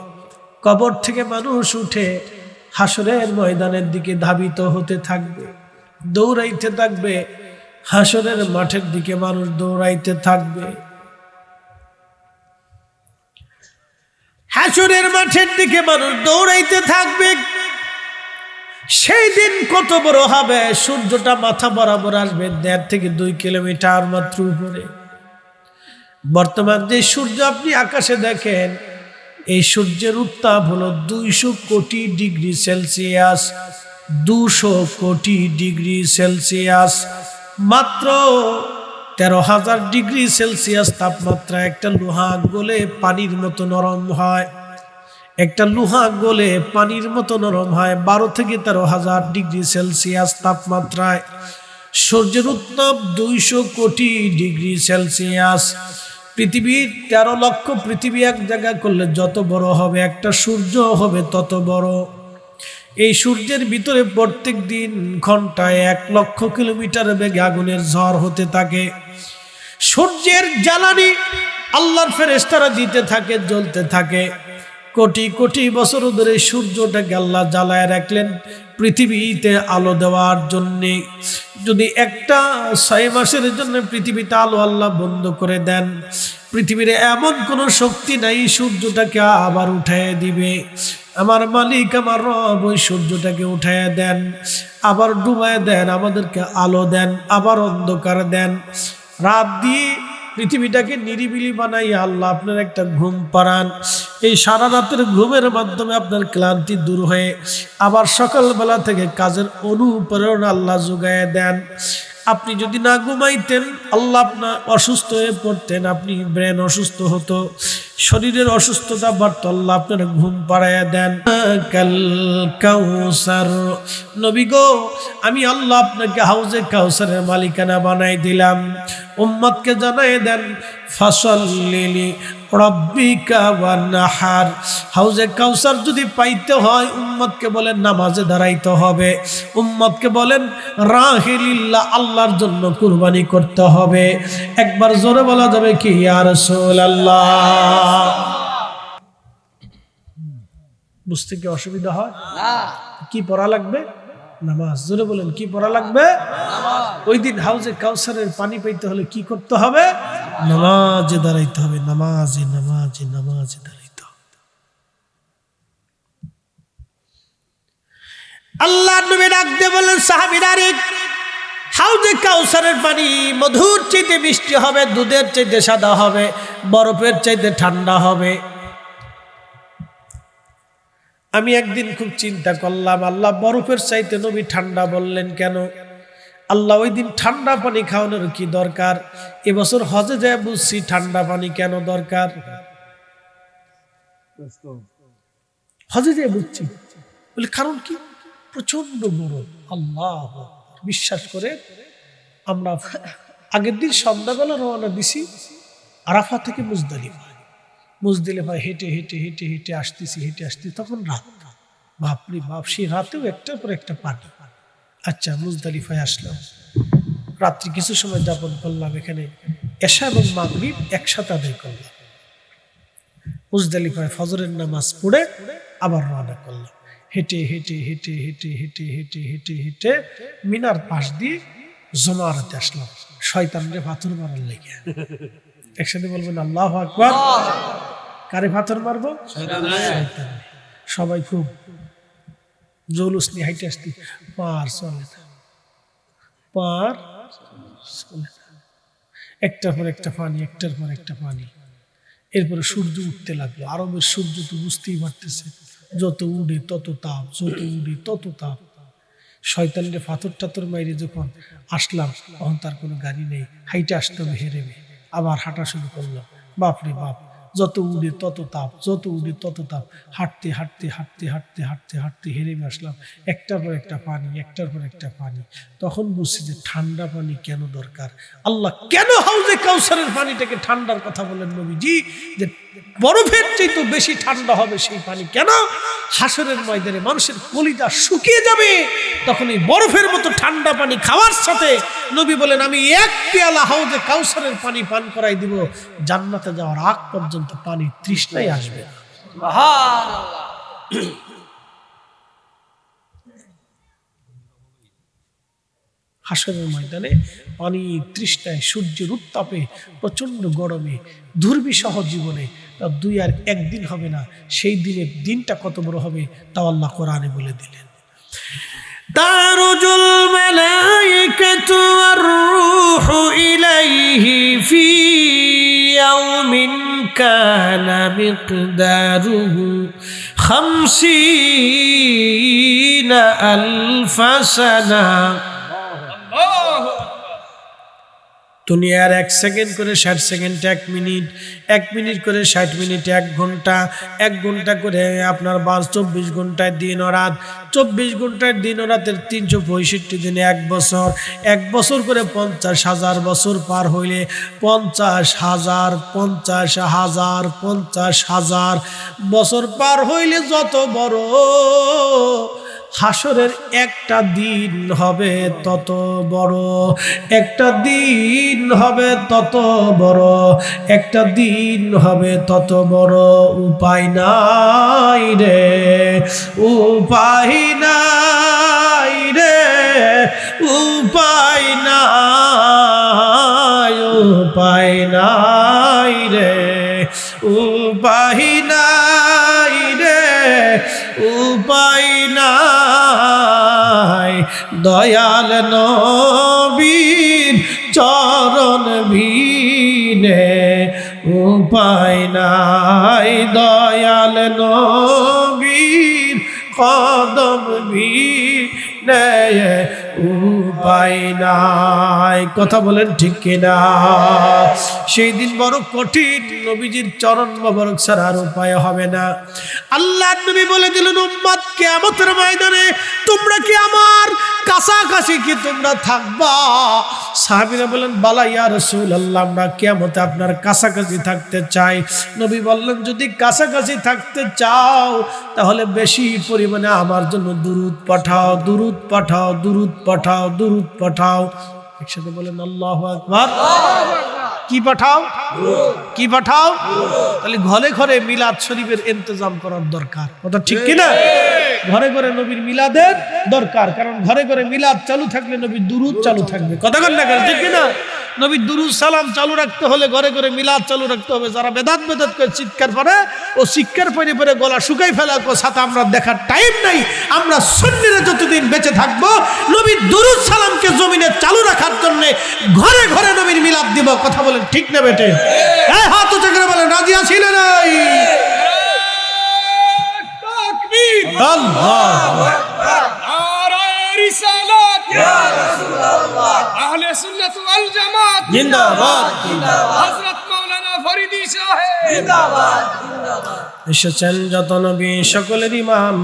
কবর থেকে মানুষ উঠে হাসরের ময়দানের দিকে ধাবিত হতে থাকবে, দৌড়াইতে থাকবে। হাসরের মাঠের দিকে মানুষ দৌড়াইতে থাকবে। হাসরের মাঠের দিকে মানুষ দৌড়াইতে থাকবে। সেই দিন কত বড় হবে, সূর্যটা মাথা বরাবর আসবে 1.5 থেকে 2 কিলোমিটার মাত্র উপরে। বর্তমান যে সূর্য আপনি আকাশে দেখেন, এই সূর্যের উত্তাপ হলো 200 কোটি ডিগ্রি সেলসিয়াস। 200 কোটি ডিগ্রি সেলসিয়াস, মাত্র 13,000 ডিগ্রি সেলসিয়াস তাপমাত্রা। একটা লোহা গলে পানির মতো নরম হয়, একটা লোহা গলে পানির মতো নরম হয় 12 থেকে 13,000 ডিগ্রি সেলসিয়াস তাপমাত্রায়। সূর্যের উত্তাপ 200 কোটি ডিগ্রি সেলসিয়াস। পৃথিবীর 13 লক্ষ পৃথিবী এক জায়গা করলে যত বড় হবে, একটা সূর্য হবে তত বড়। এই সূর্যের ভিতরে প্রত্যেক দিন ঘন্টায় 1 লক্ষ কিলোমিটার বেগে আগুনের ঝড় হতে থাকে। সূর্যের জ্বালানি আল্লাহর ফেরেশতারা দিতে থাকে, জ্বলতে থাকে। কোটি কোটি বছর ধরে সূর্যটাকে আল্লাহ জ্বালায় রাখলেন পৃথিবীতে আলো দেওয়ার জন্যে। যদি একটা 6 মাসের জন্য পৃথিবীতে আলো আল্লাহ বন্ধ করে দেন, পৃথিবীর এমন কোনো শক্তি নাই সূর্যটাকে আবার উঠায় দিবে। আমার মালিক, আমার রব ওই সূর্যটাকে উঠায় দেন, আবার ডুবায় দেন, আমাদেরকে আলো দেন, আবার অন্ধকার দেন। রাত দিয়ে পৃথিবীটাকে নিরিবিলি বানাই আল্লাহ আপনার একটা ঘুম পাড়ান। এই সারা রাতের ঘুমের মাধ্যমে আপনার ক্লান্তি দূর হয়ে আবার সকালবেলা থেকে কাজের অনুপ্রেরণা আল্লাহ যোগায় দেন। আপনি যদি না ঘুমাইতেন, আল্লাহ আপনার অসুস্থ হয়ে পড়তেন, আপনি ব্রেন অসুস্থ হতো, শরীরের অসুস্থতা বাড়তো, আল্লাহ আপনার ঘুম পাড়াইয়া দেন। কাল কাউসার, নবী গো আমি আল্লাহ আপনাকে হাউজে কাউসারের মালিকানা বানাই দিলাম। উম্মতকে জানাই দেন, ফাসাল্লি রাব্বিকা ওয়ানহার। হাউজে কাউসার যদি পাইতে হয় উম্মতকে বলেন নামাজে দাঁড়াইতে হবে, উম্মতকে বলেন রাহিলিল্লাহ আল্লাহর জন্য কুরবানি করতে হবে। একবার জোরে বলা যাবে কি ইয়া রাসূলুল্লাহ? বুঝতে কি অসুবিধা হয়? না। কি পড়া লাগবে? নামাজ। জোরে বলেন কি পড়া লাগবে? নামাজ। ওই দিন হাউজে কাউসারের পানি পাইতে হলে কি করতে হবে? নামাজে দাঁড়াইতে হবে, নামাজে নামাজে নামাজে দাঁড়াইতে হবে। আল্লাহর নবী ডাক দিয়ে বলেন, সাহাবীরা রে, হাউজে কাউসারের পানি মধুর চাইতে মিষ্টি হবে, দুধের চাইতে সাদা হবে, বরফের চাইতে ঠান্ডা হবে। আমি একদিন খুব চিন্তা করলাম, আল্লাহ বরফের চাইতে নবী ঠান্ডা বললেন কেন? আল্লাহ ওই দিন ঠান্ডা পানি খাওয়ানোর কি দরকার? এবছর হজে যায় বুঝছি ঠান্ডা পানি কেন দরকার। হজে যায় বুঝছি, বলে কারণ কি? প্রচন্ড গরম। আল্লাহ বিশ্বাস করে আমরা আগের দিন সন্ধ্যাবেলা রওনা দিছি আরাফা থেকে মুজদালিফায় হেঁটে হেঁটে হেঁটে হেঁটে আসতেছি, তখন রাত। বাপরে বাপ, সেই রাতেও একটার পর একটা পানি। আচ্ছা, মুজদালিফায় আসলাম, রাত্রি কিছু সময় যাপন করলাম, এখানে এশা এবং মাগরিব একসাথে আদায় করলাম। মুজদালিফায় ফজরের নামাজ পড়ে আবার রওনা করলাম, হেঁটে হেঁটে হেঁটে হেঁটে হেঁটে হেঁটে হেঁটে হেঁটে মিনার পাশ দিয়ে জমারাতে আসলাম শয়তানরে পাথর মারার লেগে। একসাথে বলবেন আল্লাহু আকবার। কারে পাথর মারবো? শয়তান। সবাই খুব জৌলুস নিয়ে হাইটে আসতি, পার চলে না, পার চলে না, একটার পর একটা পানি, একটার পর একটা পানি। এরপরে সূর্য উঠতে লাগলো। আরবের সূর্য তো বুঝতেই পারতেছে, যত উড়ে তত তাপ, যত উড়ে তত তাপ। শয়তানের পাথর টাথর মাইরে যখন আসলাম, তখন তার কোনো গাড়ি নেই, হাইটে আসতে হবে হেরে। আবার হাঁটা শুরু করলাম, বাপরে বাপ, যত উড়ে তত তাপ, যত উড়ে তত তাপ। হাঁটতে হাঁটতে হাঁটতে হাঁটতে হাঁটতে হাঁটতে হেরে আসলাম, একটার পর একটা পানি, একটার পর একটা পানি। তখন বুঝছি যে ঠান্ডা পানি কেন দরকার। আল্লাহ কেন হাউজে কাউসারের পানিটাকে ঠান্ডার কথা বলেন নবীজি, যে বরফের চেয়ে তো বেশি ঠান্ডা হবে সেই পানি। কেন? হাসরের ময়দানে মানুষের কলিজা শুকিয়ে যাবে, তখন এই বরফের মতো ঠান্ডা পানি খাওয়ার সাথে নবী বলেন আমি এক পেয়ালা হাউজে কাউসারের পানি পান করাই দিব, জান্নাতে যাওয়ার আগ পর্যন্ত পানি তৃষ্ণাই আসবে না। হাসরের ময়দানে পানি তৃষ্ণায়, সূর্যের উত্তাপে, প্রচন্ড গরমে, দুর্বিষহ জীবনে 2 আর 1 দিন হবে না। সেই দিনের দিনটা কত বড় হবে তাও আল্লাহ কোরআনে বলে দিলেন। তারুজুল মালাইকাতু ওয়ার রূহু ইলাইহি ফি ইয়াউমিন কানা মিকদারুহু 50 আলফ সানা। দুনিয়ার 1 সেকেন্ড করে 60 সেকেন্ড 1 মিনিট, 1 মিনিট করে 60 মিনিট 1 ঘন্টা, 1 ঘন্টা করে আপনার 24 ঘন্টায় দিন ও রাত, 24 ঘন্টায় দিন ও রাতের 365 দিনে 1 বছর, 1 বছর করে 50,000 বছর পার হইলে 50,000 50,000 50,000 বছর পার হইলে যত বড় হাসরের একটা দিন হবে তত বড়, একটা দিন হবে তত বড়, একটা দিন হবে তত বড়। উপায় নাই রে, উপায় নাই রে, উপায় নাই, উপায় নাই রে, উপায় নাই রে, উপায় নাই। দয়াল নবীর চরণ ভিনে উপায় নাই, দয়াল নবীর কদম ভিনে উপায় নাই। কথা বলেন ঠিক কিনা? সেই দিন বড় কঠিন, নবীজির চরণ মোবারক ছাড়া আর উপায় হবে না। আল্লাহ নবী বলে দিলেন উম্মত কিয়ামতের ময়দানে তোমরা কি আমার কাছাকাছি কি তোমরা থাকবা? সাহাবীরা বলেন বালা ইয়া রাসূলুল্লাহ, আমরা কিয়ামতে আপনার কাছাকাছি থাকতে চাই। নবী বললেন যদি কাছাকাছি থাকতে চাও তাহলে বেশি পরিমাণে আমার জন্য দুরূদ পাঠাও, দুরূদ পাঠাও, দুরূদ পাঠাও, দুরূদ পাঠাও। একসাথে বলেন আল্লাহু আকবার। কি পাঠাও? কি পাঠাও? তাহলে ঘরে ঘরে মিলাদ শরীফের ইন্তজাম করার দরকার। কথা ঠিক কিনা? ঘরে ঘরে নবীর মিলাদের দরকার, কারণ ঘরে ঘরে মিলাদ চালু থাকলে নবীর দুরূদ চালু থাকবে। কথা বল না, ঠিক কিনা? নবীর দুরূদ সালাম চালু রাখতে হলে ঘরে ঘরে মিলাদ চালু রাখতে হবে। যারা বেদাত বেদাত করে চিৎকার করে ও চিৎকার পরে পরে গলা শুকাই ফেলার সাথে আমরা দেখার টাইম নাই। আমরা সুন্নিরা যতদিন বেঁচে থাকবো নবীর দুরূদ সালামকে জমিনে চালু রাখার জন্য ঘরে ঘরে নবীর মিলাদ দিব। কথা বলেন ঠিক না বেটে? এই হাত উঁচু করে বলেন রাজি আছি না নাই? তাকবীর, আল্লাহু আকবার, নারে রিসালাত, ইয়া রাসূলুল্লাহ, আহলে সুন্নাত ওয়াল জামাত জিন্দাবাদ, জিন্দাবাদ, হযরত মাওলানা ফরিদী সাহেব জিন্দাবাদ, জিন্দাবাদ। এসেছেন যত নবী সকলের ইমাম,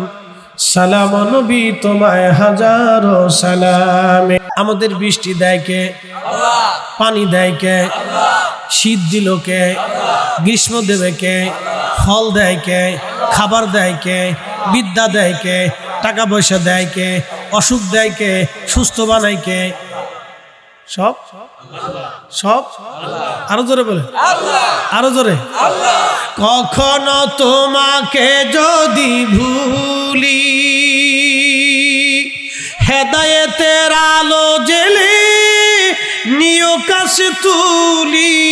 সালাম নবী তোমায় হাজারো সালাম। আমাদের বৃষ্টি দেয় কে? আল্লাহ। পানি দেয় কে? আল্লাহ। শীত দিল কে? গ্রীষ্ম দেবে কে? ফল দেয় কে? খাবার দেয় কে? বিদ্যা দেয় কে? টাকা পয়সা দেয় কে? অসুখ দেয় কে? সুস্থ বানায় কে? সব সব আরো জোরে বলে, আরো জোরে। কখনো তোমাকে যদি ভুলি, হেদায়েতের আলো জেলে নিয় কাছে তুলি,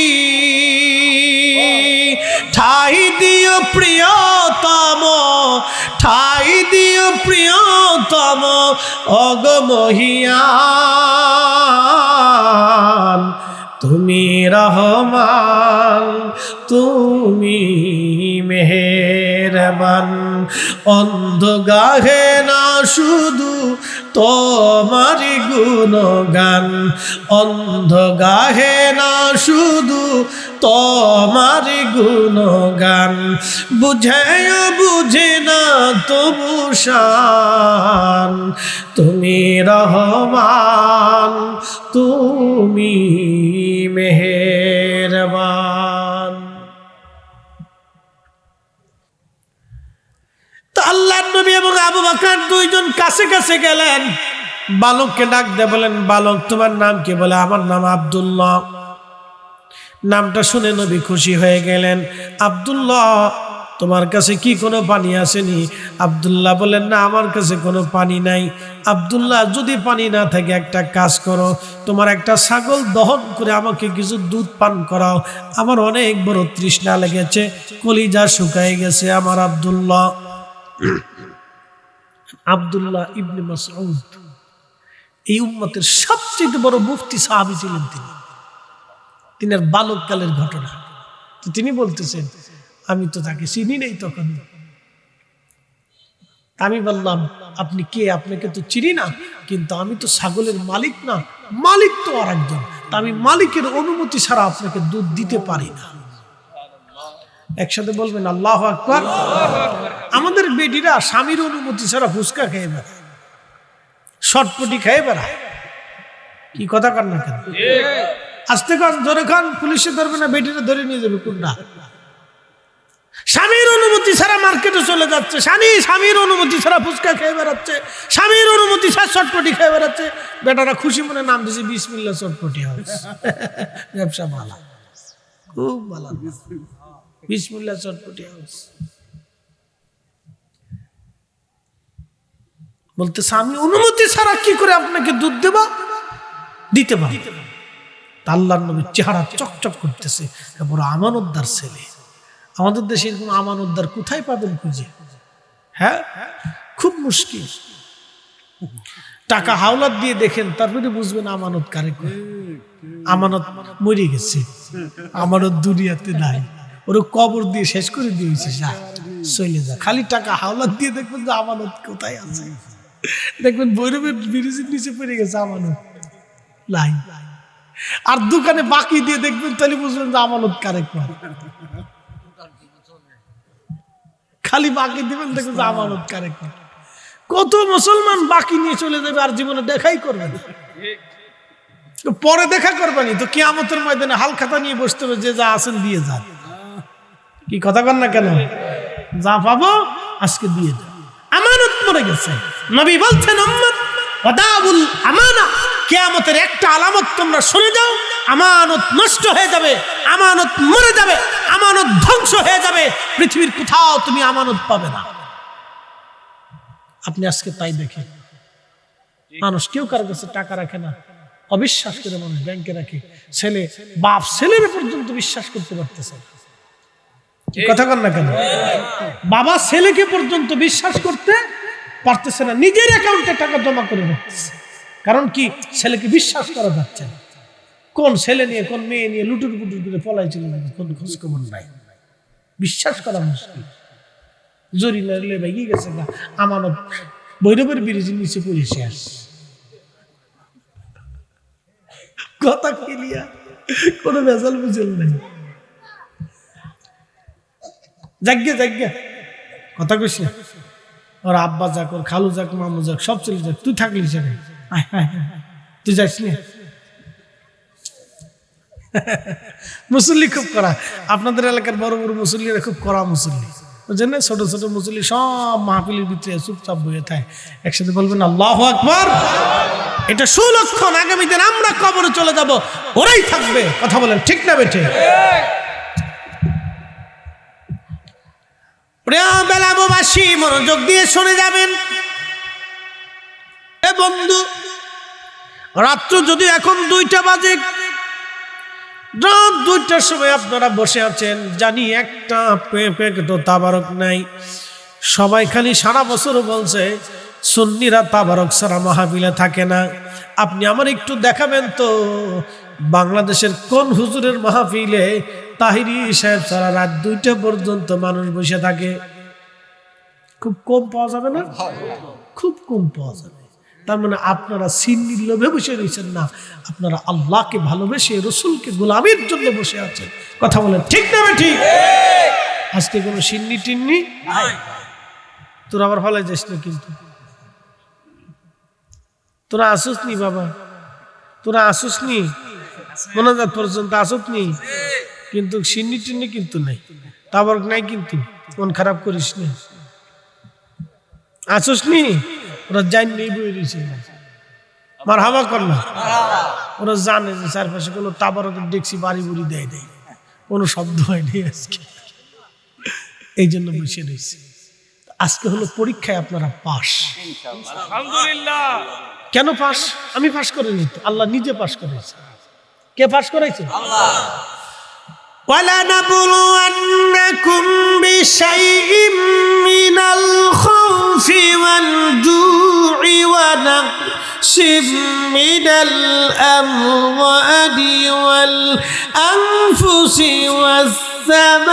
ঠাই দিও প্রিয়তম, ঠাই দিও প্রিয়তম অগমহিয়ান। তুমি রহমান, তুমি মেহেরবান। অন্ধ গাহে না শুধু তোমারি গুণগান, অন্ধ গাহে না শুধু তোমারি গুণগান। বুঝেও বুঝে না তবু শান, তুমি রহমান, তুমি মেহেরবান। তো আল্লাহর নবী এবং আবু বকর দুইজন কাছে কাছে গেলেন, বালককে ডাক দিয়ে বলেন, বালক তোমার নাম কি? বলে, আমার নাম আব্দুল্লাহ। নামটা শুনে নবী খুশি হয়ে গেলেন। আব্দুল্লাহ, তোমার কাছে কি কোনো পানি আসেনি? আব্দুল্লাহ বলেন, না, আমার কাছে কোনো পানি নাই। আব্দুল্লাহ, যদি পানি না থাকে একটা কাজ করো, তোমার একটা ছাগল দহন করে আমাকে কিছু দুধ পান করাও, আমার অনেক বড় তৃষ্ণা লেগেছে, কলিজা শুকায় গেছে আমার আব্দুল্লাহ। আব্দুল্লাহ ইবনে মাসউদ এই উম্মতের সবচেয়ে বড় মুফতি সাহাবী ছিলেন তিনি। তিনার বালককালের ঘটনা। তো তিনি বলতেছেন, আমি তো তাকে চিনি নেই তখন। আমি বললাম, আপনি কে? আপনাকে তো চিনি না, কিন্তু আমি তো ছাগলের মালিক না, মালিক তো আর একজন, তা আমি মালিকের অনুমতি ছাড়া আপনাকে দুধ দিতে পারি না। একসাথে বলবেন আল্লাহু আকবার। আমাদের বেটিরা স্বামীর অনুমতি ছাড়া ফুচকা খেয়ে বেড়ায়, শটপটি খেয়ে বেড়ায়। কি কথা কর না কেন? আস্তে খান, ধরে খান, পুলিশে ধরবে না, বেটিরা ধরে নিয়ে যাবে কোনটা। স্বামীর অনুমতি ছাড়া মার্কেটে চলে যাচ্ছে, স্বামীর অনুমতি ছাড়া ফুচকা খেয়ে বেড়াচ্ছে, স্বামীর অনুমতি ছাড়া চটপটি খেয়ে বেড়াচ্ছে। বেটারা খুশি মনে নাম দিয়েছে বিসমিল্লাহ চটপটি হাউস। ব্যবসা ভালো, খুব ভালো, বিসমিল্লাহ চটপটি হাউস। বলতেছে, আমি অনুমতি ছাড়া কি করে আপনাকে দুধ দেবা? দিতে পারি। আল্লাহর নবীর চেহারা চকচক করতেছে, বড় আমানতদার ছেলে। আমাদের দেশে এরকম আমানতদার কোথায় পাবেন খুঁজে? হ্যাঁ, খুব মুশকিল। টাকা হাওলাত দিয়ে দেখেন, তারপরে বুঝবেন আমানত কারে কয়। আমানত মরে গেছে, আমানত দুনিয়াতে নাই, ওর কবর দিয়ে শেষ করে দিয়েছে, যা চলে যা। খালি টাকা হাওলাত দিয়ে দেখবেন যে আমানত কোথায় আছে। দেখবেন ভৈরবের ব্রিজের নিচে পড়ে গেছে আমানত, লাই। আর দোকানে বাকি দিয়ে দেখবেন, তাহলে বুঝবেন যে আমানত কারে কয়। খালি বাকি দিবেন, দেখবেন যে আমানত কারে কয়। কত মুসলমান বাকি নিয়ে চলে যাবে আর জীবনে দেখাই করবে না। পরে দেখা করবেনি তো কিয়ামতের ময়দানে হাল খাতা নিয়ে বসতে হবে, যে যা আছেন দিয়ে যান। কি কথা বল না কেন? যা পাবো আজকে দিয়ে যান। আমানত মরে গেছে। নবী বলছেন, উম্মত ওয়াদাবুল আমানা, কিয়ামতের একটা আলামত তোমরা শুনে যাও, আমানত নষ্ট হয়ে যাবে, আমানত মরে যাবে, আমানত ধ্বংস হয়ে যাবে। পৃথিবীর কোথাও তুমি আমানত পাবে না। আপনি আজকে তাই দেখেন, মানুষ কেউ কারো কাছে টাকা রাখে না, অবিশ্বাস করে মানুষ ব্যাংকে রাখে। ছেলে বাপ ছেলের পর্যন্ত বিশ্বাস করতে পারতেছে না। কথা কন না কেন? বাবা ছেলেকে পর্যন্ত বিশ্বাস করতে পারতেছে না, নিজের অ্যাকাউন্টে টাকা জমা করে রাখতেছে। কারণ কি? ছেলেকে বিশ্বাস করা যাচ্ছে না। কোন ছেলে নিয়ে কোন মেয়ে নিয়ে লুটুর পুটুর করে পলাইছিল, কোন খোঁজ খবর নাই, বিশ্বাস করা মুশকিল। জরি নাড়লে ভেঙে গেছে না, আমানত ভৈরবের ব্রিজের নিচে পড়ে শেষ। কথা ক্লিয়ার, কোনো ভেজাল বুঝল নাই। জাগ্যা জাগ্যা কথা কইস না। ওর আব্বা যাক, ওর খালু যাক, মামু যাক, সব চলে যাক, তুই থাকলি সেখানে, তুই যাস না। মুসল্লি খুব করা, আপনাদের এলাকার বড় বড় মুসল্লিরা খুব করা মুসল্লি। বুঝলেন? ছোট ছোট মুসল্লি সব মাহফিলের ভিতরে চুপচাপ বয়ে থাকে, একসাথে বলবেন আল্লাহু আকবার। এটা সুলক্ষণ, আগামী দিন আমরা কবরে চলে যাব, ওরাই থাকবে। কথা বলেন ঠিক না বেঠে? প্রিয় বেলাবাসী, মনোযোগ দিয়ে শুনে যাবেন। এ বন্ধু, রাত্র যদি এখন 2টা বাজে, রাত 2টার সময় আপনারা বসে আছেন, জানি একটা পেঁপে তাবারক নাই। সবাই খালি সারা বছর বলছে সুন্নিরা তাবারক ছাড়া মাহফিলে থাকে না। আপনি আমার একটু দেখাবেন তো বাংলাদেশের কোন হুজুরের মাহফিলে তাহিরি সাহেব ছাড়া রাত 2টা পর্যন্ত মানুষ বসে থাকে? খুব কম পাওয়া যাবে না? খুব কম পাওয়া যাবে। তার মানে আপনারা সিন্নির লোভে বসে রয়েছেন না, আপনারা আল্লাহকে ভালোবেসে রসুলকে গোলামের জন্য বসে আছেন। কথা বলেন ঠিক না ঠিক? আজকে কোনো সিন্নি টিন্নি তোর আবার ফলে যাস না, কিন্তু তোরা আসুস নি বাবা, তোরা আসুস নি মোনাজাত পর্যন্ত আসুস নি, কিন্তু সিন্নি টিন্নি কিন্তু নাই, তাবারক নাই, কিন্তু মন খারাপ করিস নি, আসুস নি। ওরা জান নেই বই রয়েছে, মার হাবা কর না। ওরা জানে যে চারপাশে কোনো তাবারকের ডেকসি বাড়ি বুড়ি দেয় নেই, কোনো শব্দ হয়নি আজকে, এই জন্য বসে রয়েছে। আজকে হলো পরীক্ষায় আপনারা পাস। আলহামদুলিল্লাহ। কেন পাস? আমি পাস করিনি তো, আল্লাহ নিজে পাস করেছে। কে পাস করাইছে? আল্লাহ। وَلَنَبْلُوَنَّكُمْ بِشَيْءٍ مِّنَ الْخَوْفِ وَالْجُوعِ وَنَقْصٍ مِّنَ الْأَمْوَالِ وَالْأَنفُسِ وَالثَّمَرَاتِ।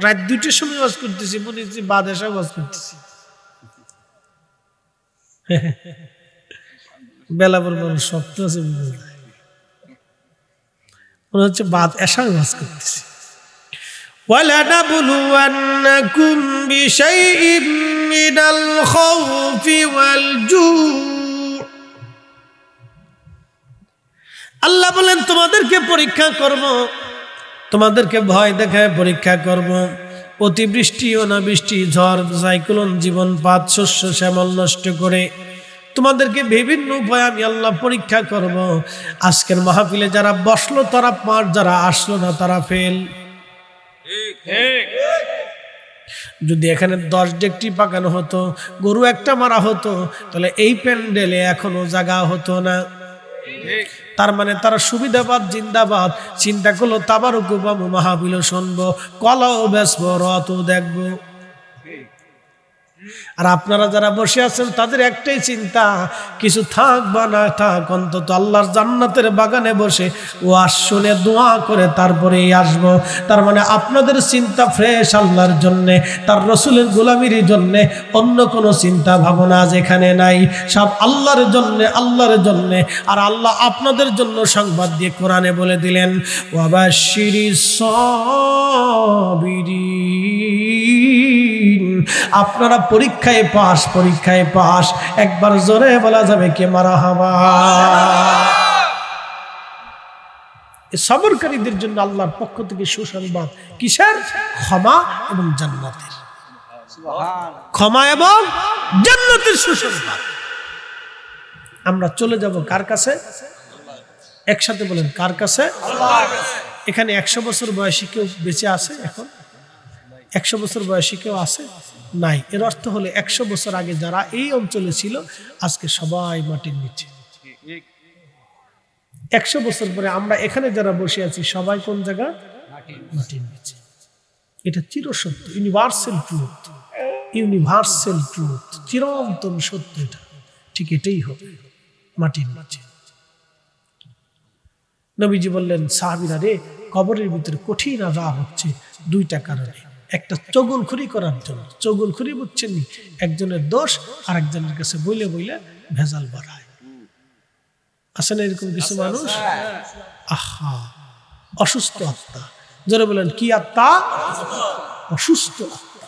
রাত 2টার সময় ওয়াজ করতেছি, মনে হচ্ছে বাদেশা ওয়াজ করতেছি। বেলা বরাবর শক্ত আছে, মনে হচ্ছে বাদ এসার ওয়াজ করতেছি। وَلَنَبْلُوَنَّكُمْ بِشَيْءٍ مِّنَ الْخَوْفِ وَالْجُوعِ। আল্লাহ বলেন তোমাদেরকে পরীক্ষা করব, তোমাদেরকে ভয় দেখায় পরীক্ষা করব। অতিবৃষ্টি, অনাবৃষ্টি, ঝড়, সাইক্লোন, জীবনপাত, শস্য শ্যামল নষ্ট করে তোমাদেরকে বিভিন্ন উপায়ে আমি আল্লাহ পরীক্ষা করব। আজকের মাহফিলে যারা বসলো তারা পার, যারা আসলো না তারা ফেল। যদি এখানে 10 ডেকটি পাকানো হতো, গরু একটা মারা হতো, তাহলে এই প্যান্ডেলে এখনো জায়গা হতো না। তার মানে তারা সুবিধাবাদ জিন্দাবাদ। চিন্তা করলো তাবারুক পাবো, মাহফিলও শুনবো, কলাও বেচবো, রথও দেখবো। আর আপনারা যারা বসে আছেন তাদের একটাই চিন্তা, কিছু থাক বা না থাক, অন্তত আল্লাহর জান্নাতের বাগানে বসে ওয়াজ শুনে দোয়া করে তারপরেই আসবো। তার মানে আপনাদের চিন্তা ফ্রেশ আল্লাহর জন্যে, তার রসুলের গোলামির জন্যে, অন্য কোনো চিন্তা ভাবনা যেখানে নাই, সব আল্লাহর জন্যে, আল্লাহর জন্যে। আর আল্লাহ আপনাদের জন্য সংবাদ দিয়ে কোরআনে বলে দিলেন, ওয়াবাশশিরিস সাবিরিন। আপনারা পরীক্ষায় পাস, পরীক্ষায় পাস। একবার জোরে বলা যাবে কে মারহাবা। সবরকারীদের জন্য আল্লাহর পক্ষ থেকে সুসংবাদ। কিসের? ক্ষমা এবং জান্নাতের। ক্ষমা এবং জান্নাতের সুসংবাদ। আমরা চলে যাব কার কাছে? একসাথে বলেন, কার কাছে? এখানে 100 বছর বয়সী কেউ বেঁচে আছে? এখন 100 বছর বয়সী কেউ আছে? নাই। এর অর্থ হলো 100 বছর আগে যারা এই অঞ্চলে ছিল আজকে সবাই মাটির নিচে। 100 বছর পরে আমরা এখানে যারা বসে আছি সবাই কোন জায়গা? মাটির নিচে। এটা চিরসত্য, ইউনিভার্সাল ট্রুথ, ইউনিভার্সাল ট্রুথ, চিরন্তন সত্য। এটা ঠিক এটাই হবে, মাটির নিচে। নবীজি বললেন, সাহাবীরা রে, কবরের ভিতরে কঠিন আযাব হচ্ছে 2টা কারণে। একটা চগলখড়ি করার জন্য। চগলখড়ি বুঝছেন নি? একজনের দোষ আর একজনের কাছে বইলে বইলে ভেজাল বাড়ায়। আছে না এরকম কিছু মানুষ? আহা, অসুস্থ আত্মা। যারা বলেন কি আত্মা? অসুস্থ আত্মা।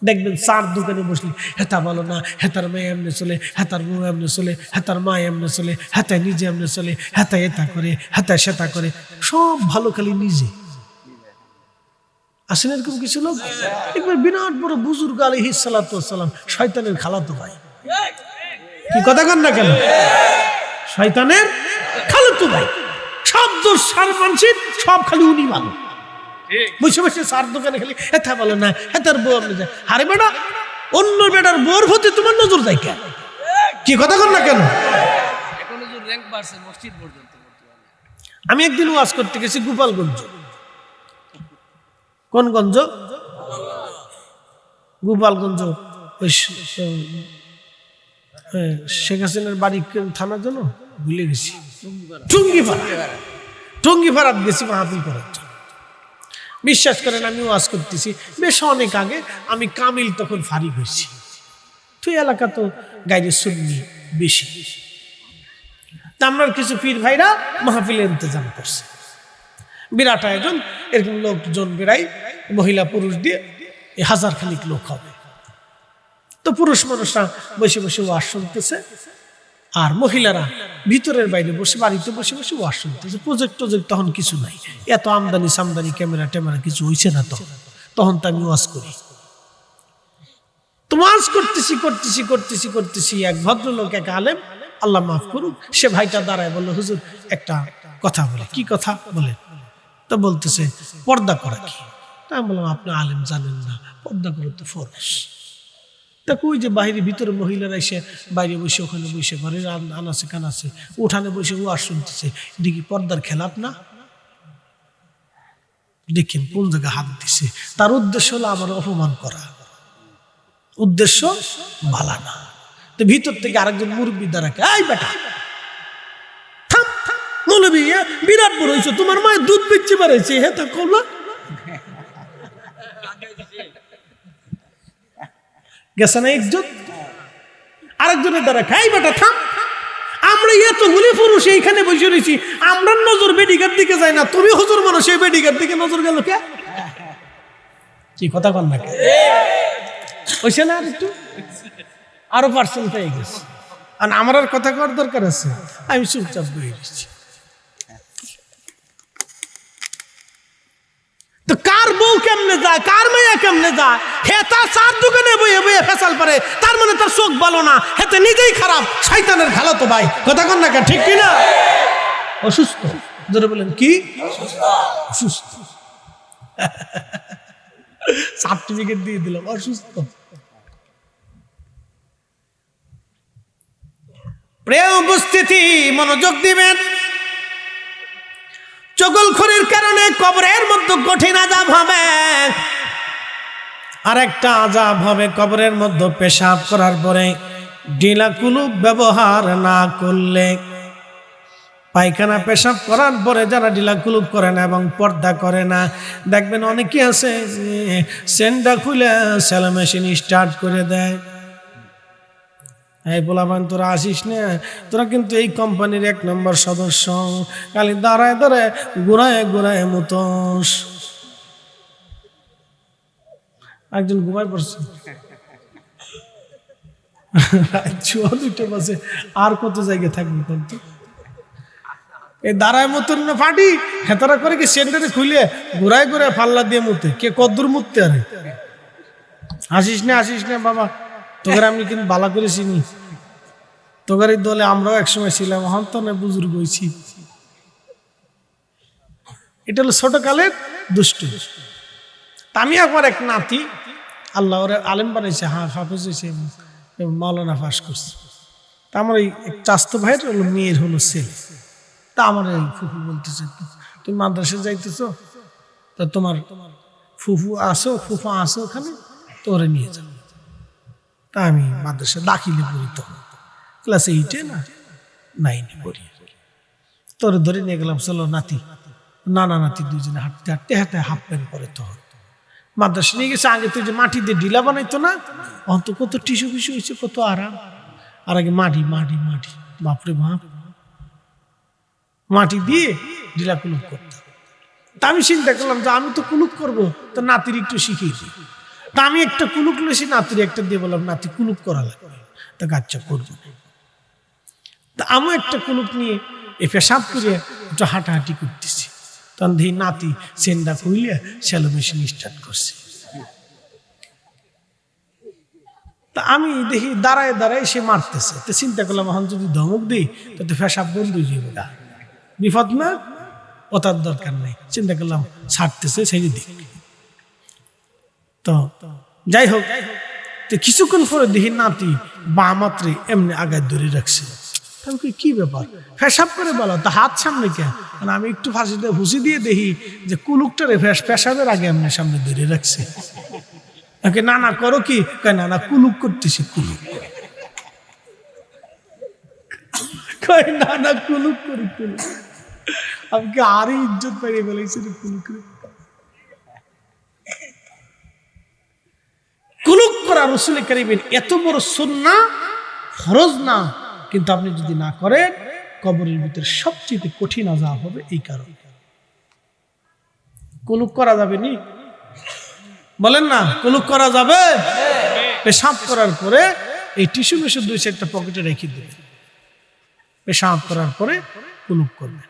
দেখবেন চার দোকানে বসলে হেতা বলো না, হেতার মেয়ে এমনি চলে, হেতার বউ এমনি চলে, হেতার মা এমনি চলে, হেতায় নিজে এমনি চলে, হেতায় এটা করে, হেতায় সেটা করে, সব ভালো খালি নিজে। আসেন এরকম কিছু লোক? একবার বিরাট বড় বুজুর্গ আলাইহিস সালাতু ওয়াস সালাম, শয়তানের খালাতো ভাই। কি কথা কন না কেন? শয়তানের খালাতো ভাই, সব দোষ সার মানসিক, সব খালি উনি ভালো। বসে বসে সার দোকানে খালি হেতা বলো না, হেতার বউ আপনি যায়। আরে বেটা, অন্য বেটার বউর প্রতি তোমার নজর যায় কেন? কি কথা কন না কেন? আমি একদিন ওয়াজ করতে গেছি গোপালগঞ্জ। কোন গঞ্জ? গোপালগঞ্জ। শেখ হাসিনার বাড়ি থানার জন্য ভুলে গেছি, টঙ্গিপাড়া গেছি মাহফিল করার জন্য। বিশ্বাস করেন আমি ওয়াজ করতেছি বেশ অনেক আগে, আমি কামিল তখন ফারিক হয়েছি। তুই এলাকা তো গাইরে সুন্নি বেশি, তা আমরা কিছু পীর ভাইরা মাহফিলের ইন্তজাম করছে, বিরাট আয়োজন, এরকম লোকজন বেড়াই, মহিলা পুরুষ দিয়ে 1000 খানিক লোক হবে। তো পুরুষ মানুষরা বসে বসে ওয়াজ শুনতেছে, আর মহিলারা ভিতরের বাইরে বসে, বাড়িতে বসে বসে ওয়াজ শুনতেছে। প্রজেক্ট তখন কিছু নাই, এত আমদানি সামদানি ক্যামেরা ট্যামেরা কিছু হয়েছে না। তখন তো আমি ওয়াজ করি। তো ওয়াজ করতেছি এক ভদ্রলোক, এক আলেম, আল্লাহ মাফ করুক, সে ভাইটা দাঁড়ায় বললো, হুজুর একটা কথা বলে। কি কথা বলে? তো বলতেছে পর্দা করা কি? তা আমি বললাম আপনি আলেম জানেন না, পর্দা করা তো ফরজ। তা কই যে বাইরে ভিতরে মহিলারা এসে বাইরে বসে, ওখানে বসে, ঘরের আনাচে কানাচে, উঠানে বসে ওয়াজ শুনতেছে, দেখি পর্দার খেলাপ না? দেখেন কোন জায়গায় হাত দিছে। তার উদ্দেশ্য হলো আমার অপমান করা, উদ্দেশ্য ভালো না। তো ভিতর থেকে আরেকজন মুরব্বী দাঁড়াকে, এই বেটা মৌলবী বিরাট বড় হয়েছে, তোমার মায়ের দুধ বেচতে পারেছে, হ্যাঁ তা কমলা গেছে না ইজ্জত। আরেকজনের দ্বারা খাই বেটা থাম, আমরা এতগুলি পুরুষ এইখানে বসে রয়েছি, আমরা নজর বেডিকার দিকে যাই না, তুমি হুজুর মানুষ এই বেডিকার দিকে নজর গেল কে? কি কথা কন না কে? হইছে না? আর একটু আরো পার্সেন্ট পেয়ে গেছে, আর আমার আর কথা করার দরকার আছে? আমি চুপচাপ বয়ে গেছি। তো কার বউ কেমনে যায়, কার মেয়ে কেমনে যায়, হেতা চার দোকানে বইয়ে বইয়ে ফেসাল পারে, তার মানে তার চোখ ভালো না, হেতে নিজেই খারাপ, শয়তানের খালাতো ভাই। কথা কন না কেন? ঠিক কিনা? অসুস্থ। ধরে বলেন কি? অসুস্থ। সার্টিফিকেট দিয়ে দিলাম অসুস্থ। প্রিয় উপস্থিতি, মনোযোগ দিবেন। চগলখড়ির কারণে কবরের মধ্যে কঠিন আযাব হবে। আরেকটা আযাব হবে কবরের মধ্যে পেশাব করার পরে ঢিলা কুলুপ ব্যবহার না করলে। পায়খানা পেশাব করার পরে যারা ঢিলা কুলুপ করে না এবং পর্দা করে না, দেখবেন অনেকে আছে সেন্ডা খুলে সেলা মেশিন স্টার্ট করে দেয়। এই বলাবান তোরা আসিস না, তোরা কিন্তু এই কোম্পানির 1 নম্বর সদস্য, খালি দাঁড়ায় দাঁড়ায় ঘুরায় মুতোস। একজন ঘুমায় পড়ছে, বাজে, আর কত জায়গায় থাকবি? কিন্তু এই দাঁড়ায় মতন না ফাটি, হেতারা করে কি সেন্টারে খুলে ঘুরায় ফাল্লা দিয়ে মুতে, কে কদ্দুর মুততে? আরে আসিস না বাবা, তোকে আমি কিন্তু বালা করে চিনি, তোকার দলে আমরাও একসময় ছিলাম, এখন তো না বুজুর্গ হয়েছি। এটা হলো ছোটকালের দুষ্টু। আমি একবার এক নাতি, আল্লাহ ওরা আলেম বানাইছে, হাফেজ হয়েছে, মাওলানা পাস করছে। তা আমার এই চাস্তো ভাইয়ের হলো মেয়ের হলো ছেলে। তা আমার এই ফুফু বলতেছে, তুমি মাদ্রাসায় যাইতেছো, তা তোমার ফুফা আসো ওখানে, তোরে নিয়ে যাও। তা আমি মাদ্রাসা দাখিলে পড়ি, তখন ক্লাস 8-এ না 9-এ পড়ি। তোরে ধরে নিয়ে গেলাম, চলো নাতি, নাতি দুইজনে হাঁটতে হাফ প্যান্ট পরে। তখন মাদ্রাসা নিয়ে গেছে, আগে তো যে মাটি দিয়ে ডিলা বানাইতো না, অন্ত কত টিস্যু হয়েছে, কত আরাম। আর আগে মাটি, বাপরে বাপ, মাটি দিয়ে ডিলা কুলুপ করতাম। তা আমি চিন্তা করলাম যে আমি তো কুলুপ করবো, তো নাতির একটু শিখিয়ে দিই। তা আমি একটা কুলুক লেছি, নাতির একটা দিয়ে বললাম নাতি কুলুক করা লাগবে, তা আচ্ছা করবো। তা আমি একটা কুলুক নিয়ে এই পেশাব করে একটু হাঁটাহাঁটি করতেছি, তখন দেখি নাতি সেন্ডা কইলে শ্যালো মেশিন স্টার্ট করছে। তা আমি দেখি দাঁড়ায় দাঁড়ায় সে মারতেছে, তো চিন্তা করলাম এখন যদি ধমক দিই তো পেশাব বন্ধ হয়ে যাবে, গা বিপদ না, ও তার দরকার নেই। চিন্তা করলাম ছাড়তেছে সেই দিক। তো যাই হোক, তো কিছুক্ষণ পরে দেখি নাতি বা মাত্রে এমনি আগায় ধরে রাখছে। কি ব্যাপার, পেশাব করে বলো তা হাত সামনে কে? আমি একটু ফাঁসিতে হুঁসি দিয়ে দেখি যে কুলুকটারে পেশাবের আগে এমনি সামনে ধরে রাখছে। না না করো কি? না না কুলুক করতেছি, কুলুক। না না কুলুক করি, কুলুক। আমাকে আরো ইজ্জত পাইয়ে ফেলেছে কুলুক। কুলুক করা রাসূল কারীমের এত বড় সুন্নাহ, ফরজ না, কিন্তু আপনি যদি না করেন কবরের ভিতরে সবচেয়ে কঠিন আযাব হবে। এই কারণে কুলুক করা যাবে নি? বলেন না, কুলুক করা যাবে? পেশাব করার পরে এই টিস্যু মেশু 2-4টা পকেটে রেখে দেবেন। পেশাব করার পরে কুলুক করবেন,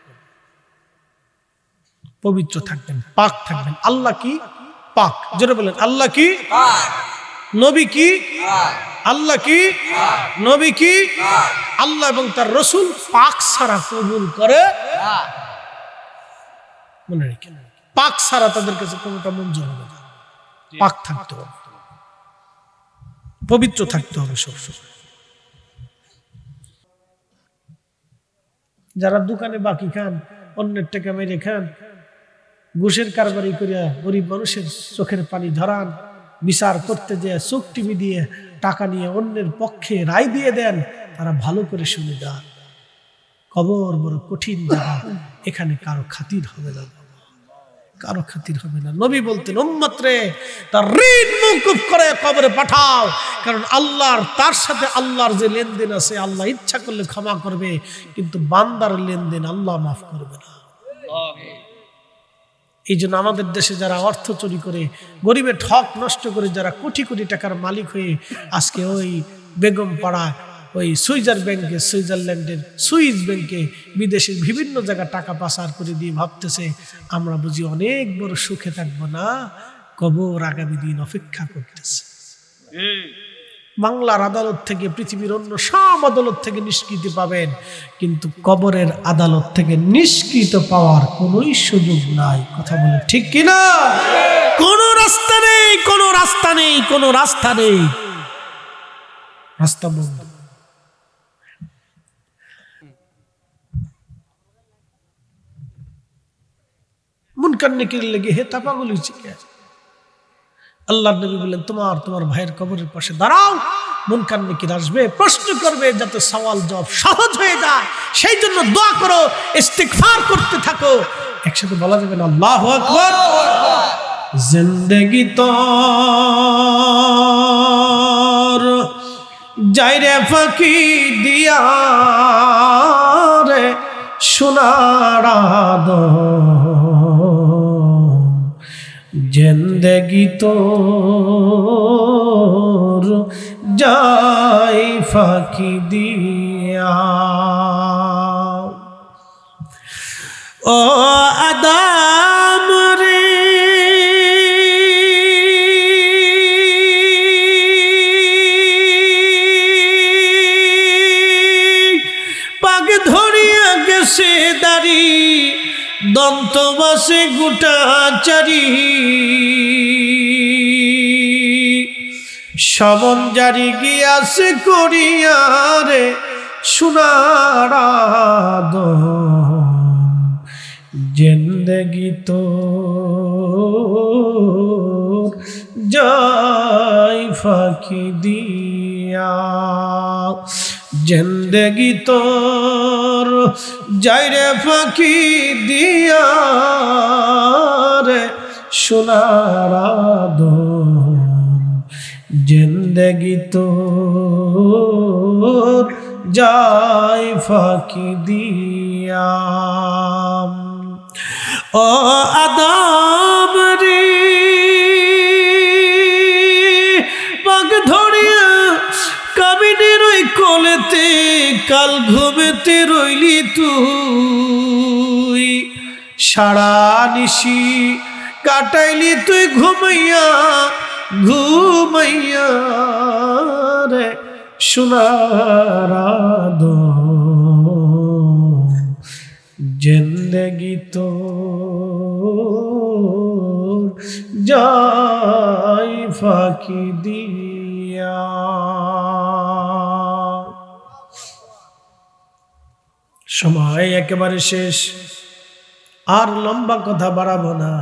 পবিত্র থাকবেন, পাক থাকবেন। আল্লাহ কি পাক, জোরে বলেন আল্লাহ কি পাক। নবী কি পাক। আল্লাহ কি পাক, নবী কি পাক। আল্লাহ এবং তার রাসূল পাক ছাড়া কবুল করে না। মনে রাখেন, পাক ছাড়া তাদের কাছে কোনোটা মঞ্জুর হবে না। পাক থাকতে হবে, পবিত্র থাকতে হবে সবসময়। যারা দোকানে বাকি খান, অন্যের টাকা মেরে খান, ঘুষের কারবারি করিয়া গরিব মানুষের চোখের পানি ঝরান, বিচার করতে যে চোখ টিভি দিয়ে টাকা নিয়ে অন্যের পক্ষে রায় দিয়ে দেন, তারা ভালো করে শুনে যান, কবর বড় কঠিন জায়গা, এখানে কারো খাতির হবে না, কারো খাতির হবে না। নবী বলতেন উম্মত রে তার ঋণ মওকুফ করে কবরে পাঠাও, কারণ আল্লাহর তার সাথে আল্লাহর যে লেনদেন আছে, আল্লাহ ইচ্ছা করলে ক্ষমা করবে, কিন্তু বান্দার লেনদেন আল্লাহ মাফ করবে না। এই জন্য আমাদের দেশে যারা অর্থ চুরি করে, গরিবের ঠক নষ্ট করে, যারা কোটি কোটি টাকার মালিক হয়ে আজকে ওই বেগম পাড়া, ওই সুইজারল্যান্ডের সুইস ব্যাংকে, বিদেশের বিভিন্ন জায়গায় টাকা পাচার করে দিয়ে ভাবতেছে আমরা বুঝি অনেক বড় সুখে থাকবো, না, কবর আগামী দিন অপেক্ষা করতেছে। বাংলার আদালত থেকে পৃথিবীর অন্য সব আদালত থেকে নিষ্কৃতি পাবেন, কিন্তু কবরের আদালত থেকে নিষ্কৃত পাওয়ার কোনোই সুযোগ নাই। কথা বলে ঠিক কিনা? কোনো রাস্তা নেই, কোনো রাস্তা নেই, কোনো রাস্তা নেই, রাস্তা বন্ধ। মুনকার নেকির লেগে হেতা পাগল হয়েছে কে? আল্লাহর নবী বললেন তোমার ভাইয়ের কবরের পাশে দাঁড়াও, মুনকার নেকির আসবে, প্রশ্ন করবে, যাতে সওয়াল জবাব সহজ হয়ে যায়। সেই জন্য দোয়া করো, ইস্তিগফার করতে থাকো। একসাথে বলা যাবে না আল্লাহু আকবার। জিন্দেগি তোর যাইরে ফাঁকি দিয়া রে সোনার আদম, জিন্দেগি তোর যাই ফাঁকি দিয়া। ও আদম রে পাগ ধরিয়া গেছে দাড়ি, দন্ত বাসে গোটা চারি, সমন জারি গিয়াছে করিয়া রে সোনার আদম, জিন্দেগি তোর যাই ফাঁকি দিয়া। জিন্দেগি তোর যাই রে ফাঁকি দিয়া রে সোনার আদম, জিন্দেগি তোর যাই ফাঁকি দিয়া। ও আদম রে মাইনের ওই কোলেতে কাল ঘুমেতে রইলি তুই, সারা নিশি কাটাইলি তুই ঘুমাইয়া ঘুমাইয়া রে সোনার আদম, জিন্দেগি তো যাই ফাঁকি দিয়া। সময় একেবারে শেষ, আর লম্বা কথা বাড়াবো না।